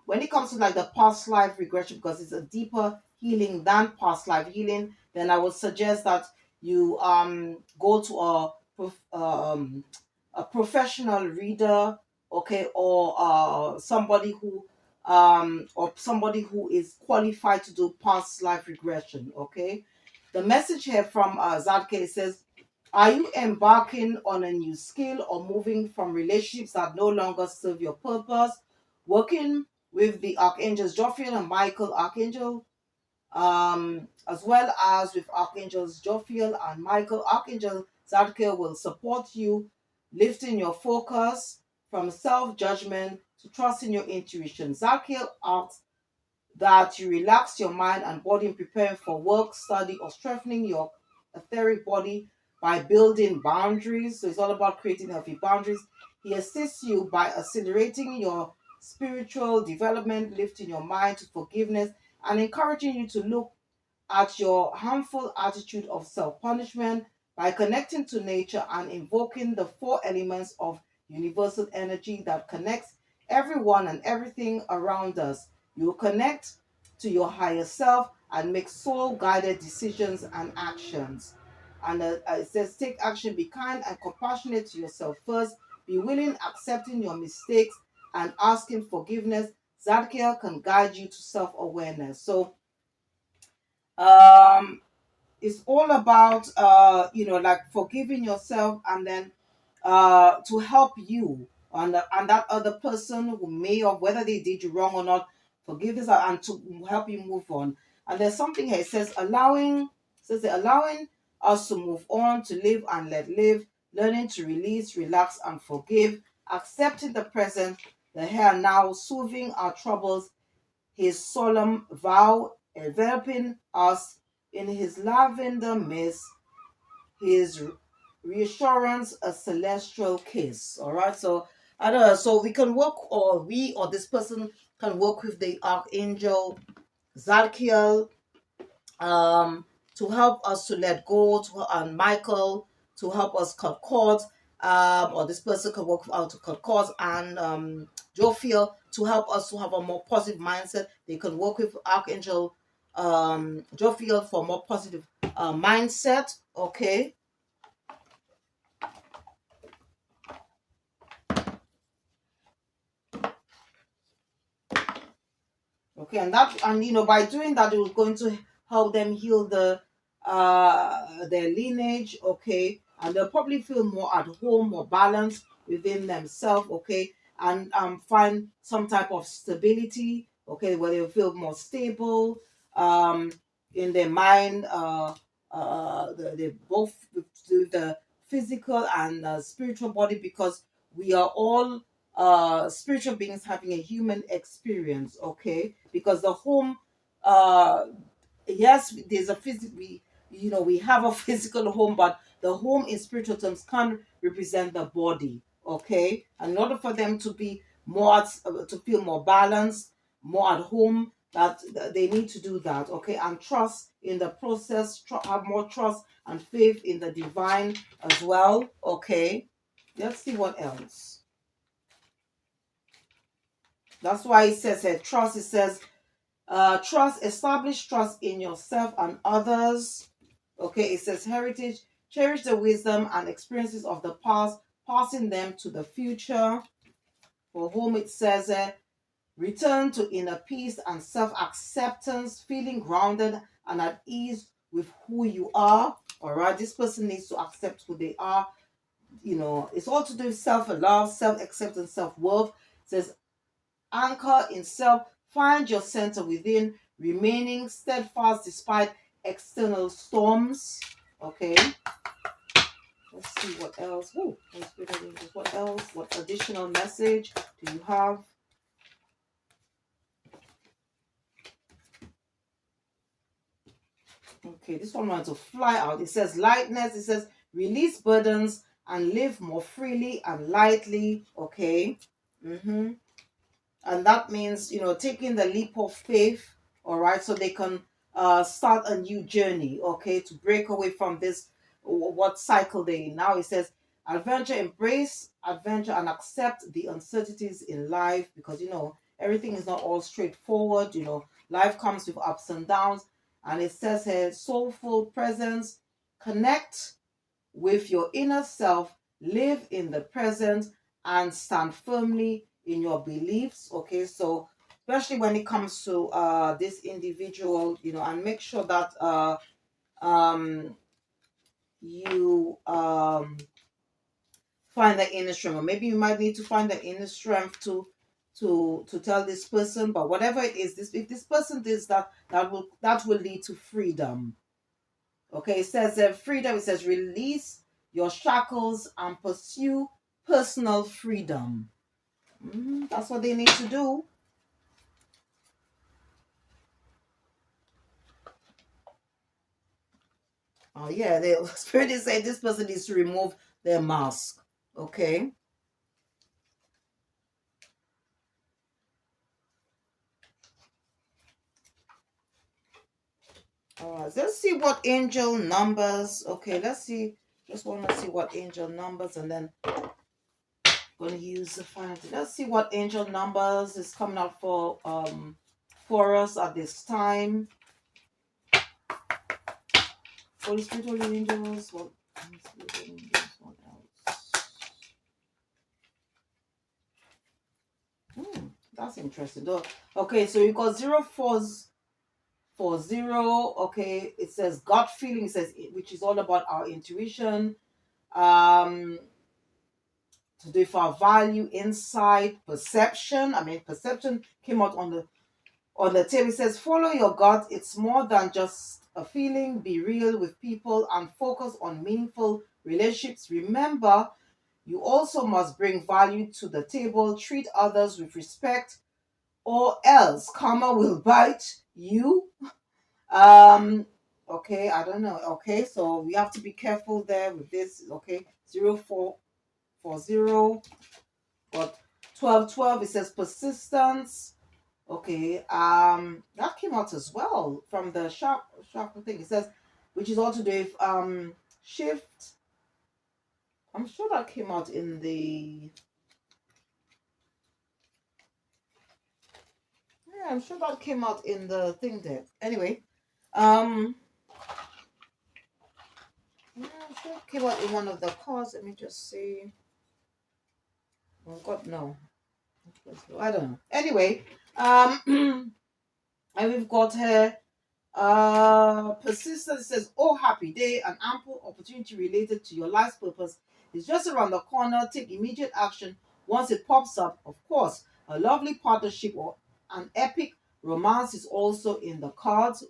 when it comes to like the past life regression, because it's a deeper healing than past life healing, then I would suggest that you go to a professional reader, okay, or somebody who is qualified to do past life regression. Okay, the message here from Zadke says, are you embarking on a new skill or moving from relationships that no longer serve your purpose? Working with the archangels Jophiel and Michael Archangel, as well as with archangels Jophiel and Michael Archangel Zadkiel will support you, lifting your focus from self-judgment to trusting your intuition. Zadkiel asks that you relax your mind and body in preparing for work, study, or strengthening your etheric body by building boundaries. So it's all about creating healthy boundaries. He assists you by accelerating your spiritual development, lifting your mind to forgiveness, and encouraging you to look at your harmful attitude of self punishment by connecting to nature and invoking the four elements of universal energy that connects everyone and everything around us. You will connect to your higher self and make soul guided decisions and actions. And it says, take action, be kind and compassionate to yourself first, be willing, accepting your mistakes, and asking forgiveness. Zadkiel can guide you to self awareness. So, um it's all about like forgiving yourself, and then to help you and that other person who may have, whether they did you wrong or not, forgive this and to help you move on. And there's something here, it says allowing us to move on, to live and let live, learning to release, relax and forgive, accepting the present, the here and now, soothing our troubles, his solemn vow, enveloping us in his lavender mist, his reassurance, a celestial kiss. All right. So I don't know. So we can work, or we or this person can work with the archangel Zadkiel, um, to help us to let go, to and Michael to help us cut cords, or this person can work out to cut cords, and Jophiel to help us to have a more positive mindset. They can work with Archangel Jophiel for more positive mindset. Okay. Okay, and that, and by doing that, it was going to help them heal their lineage. Okay, and they'll probably feel more at home, more balanced within themselves. Okay, and find some type of stability. Okay, where they feel more stable in their mind. They both with the physical and spiritual body, because we are all spiritual beings having a human experience. Okay, because the home, uh yes, there's a physical, we have a physical home, but the home in spiritual terms can represent the body. Okay, and in order for them to be to feel more balanced, more at home, that they need to do that. Okay, and trust in the process, have more trust and faith in the divine as well. Okay, let's see what else. That's why it says trust. It says trust, establish trust in yourself and others. Okay, it says heritage, cherish the wisdom and experiences of the past, passing them to the future. For whom it says return to inner peace and self acceptance, feeling grounded and at ease with who you are. All right, this person needs to accept who they are. It's all to do with self love, self acceptance, self worth. It says anchor in self, find your center within, remaining steadfast despite external storms. Okay, let's see what else. Ooh, what else? What additional message do you have? Okay, this one wants to fly out. It says lightness. It says release burdens and live more freely and lightly. Okay. Mm-hmm. And that means taking the leap of faith. All right, so they can start a new journey. Okay, to break away from this, what cycle they in now. It says adventure, embrace adventure and accept the uncertainties in life, because everything is not all straightforward. Life comes with ups and downs. And it says here soulful presence, connect with your inner self, live in the present, and stand firmly in your beliefs. Okay, so especially when it comes to this individual, and make sure that um you find the inner strength, or maybe you might need to find the inner strength to tell this person. But whatever it is, this if this person does that, that will lead to freedom. Okay, it says freedom. It says release your shackles and pursue personal freedom. That's what they need to do. Oh yeah, the spirit is saying this person needs to remove their mask. Okay. All right. Let's see what angel numbers. Okay, let's see. Just want to see what angel numbers, and then going to use the final. Let's see what angel numbers is coming out for us at this time. Holy Spirit, Holy Angels, what? Holy Spirit, Holy Angels, what else? That's interesting. Though. Okay, so you got 0440. Okay, it says gut feeling. It says which is all about our intuition. Um, to do for our value, insight, perception. I mean, perception came out on the table. It says follow your gut. It's more than just a feeling. Be real with people and focus on meaningful relationships. Remember, you also must bring value to the table. Treat others with respect, or else karma will bite you. Um, Okay, I don't know. Okay, so we have to be careful there with this. Okay, 0440, but 1212, it says persistence. Okay, that came out as well from the sharp thing. It says, which is all to do with shift. I'm sure that came out in the, yeah, I'm sure that came out in the thing there. Anyway, um, yeah, I'm sure it came out in one of the cards. Let me just see. Oh God, no. I don't know. Anyway, and we've got her persistence. Says, oh happy day, an ample opportunity related to your life's purpose is just around the corner. Take immediate action once it pops up. Of course, a lovely partnership or an epic romance is also in the cards.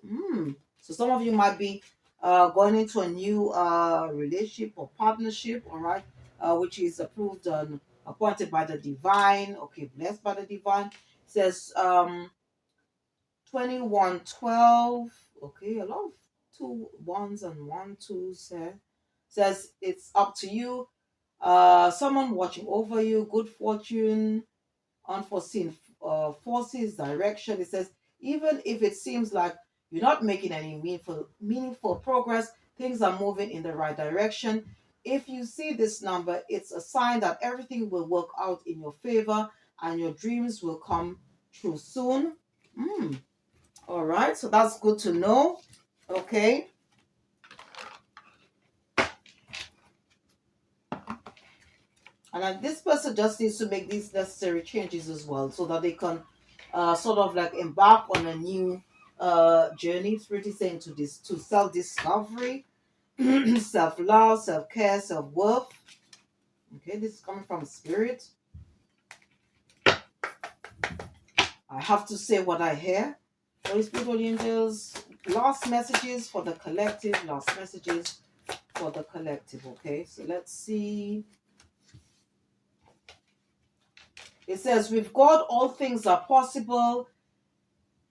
So some of you might be going into a new relationship or partnership, all right, which is approved and appointed by the divine. Okay, blessed by the divine. It says 2112. Okay, a lot of two ones and one twos here. Says it's up to you. Someone watching over you, good fortune, unforeseen forces, direction. It says even if it seems like you're not making any meaningful progress, things are moving in the right direction. If you see this number, it's a sign that everything will work out in your favor and your dreams will come true soon. Mm. All right, so that's good to know. Okay. And then this person just needs to make these necessary changes as well so that they can sort of like embark on a new journey. It's really saying to this to self-discovery, self-love, self-care, self-worth. Okay, this is coming from spirit. I have to say what I hear. Holy Spirit, Holy Angels, last messages for the collective, last messages for the collective. Okay, so let's see. It says, with God, all things are possible.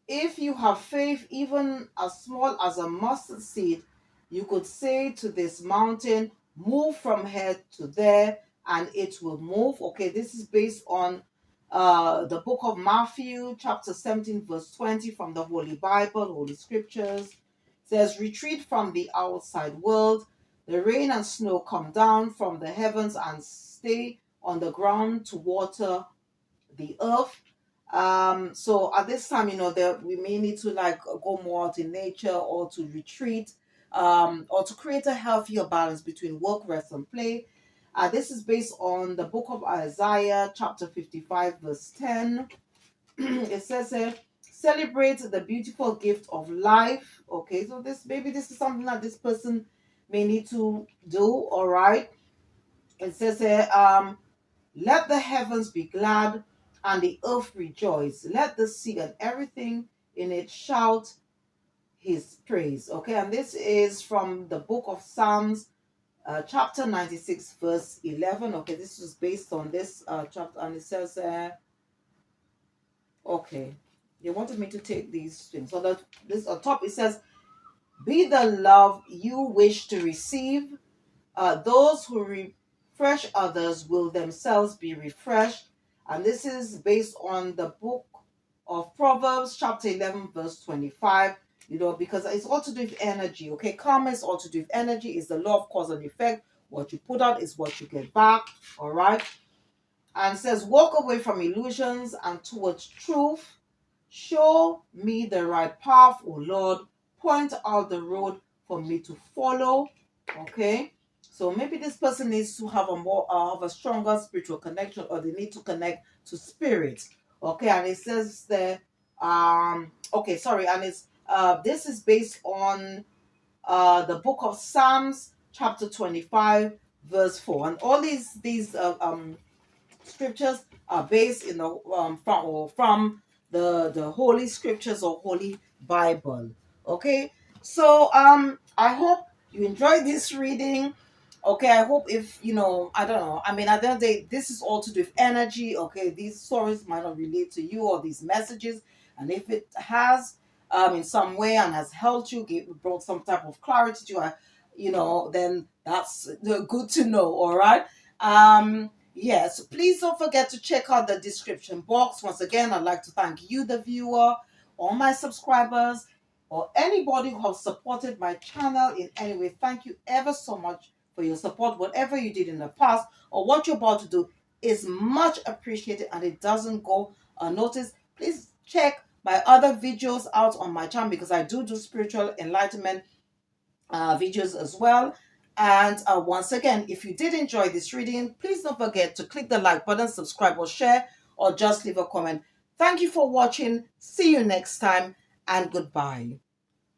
If you have faith, even as small as a mustard seed, you could say to this mountain, move from here to there, and it will move. Okay, this is based on the book of Matthew, chapter 17, verse 20 from the Holy Bible, Holy Scriptures. It says, retreat from the outside world. The rain and snow come down from the heavens and stay on the ground to water the earth. So at this time, that we may need to like go more out in nature or to retreat, or to create a healthier balance between work, rest, and play. This is based on the book of Isaiah, chapter 55, verse 10. It says celebrate the beautiful gift of life. Okay, so this is something that this person may need to do. All right. It says let the heavens be glad and the earth rejoice. Let the sea and everything in it shout his praise. Okay, and this is from the book of Psalms, chapter 96, verse 11. Okay, this was based on this chapter, and it says, okay, they wanted me to take these things. So that this on top it says, be the love you wish to receive. Those who refresh others will themselves be refreshed. And this is based on the book of Proverbs, chapter 11, verse 25. Because it's all to do with energy. Okay, karma is all to do with energy. It's the law of cause and effect. What you put out is what you get back. All right. And it says, walk away from illusions and towards truth. Show me the right path, O Lord. Point out the road for me to follow. Okay. So maybe this person needs to have have a stronger spiritual connection, or they need to connect to spirit. Okay, and it says there, okay, sorry, and it's this is based on the book of Psalms, chapter 25, verse 4. And all these scriptures are based in the from the holy scriptures or holy Bible. Okay, so I hope you enjoyed this reading. Okay, I hope if I don't know. I mean, at the end of the day, this is all to do with energy. Okay, these stories might not relate to you or these messages, and if it has, in some way and has helped you, brought some type of clarity to you, then that's good to know. All right. Yes, please don't forget to check out the description box. Once again, I'd like to thank you, the viewer, all my subscribers, or anybody who has supported my channel in any way. Thank you ever so much for your support. Whatever you did in the past or what you're about to do is much appreciated, and it doesn't go unnoticed. Please check my other videos out on my channel, because I do spiritual enlightenment videos as well. And once again, if you did enjoy this reading, please don't forget to click the like button, subscribe or share, or just leave a comment. Thank you for watching. See you next time, and goodbye.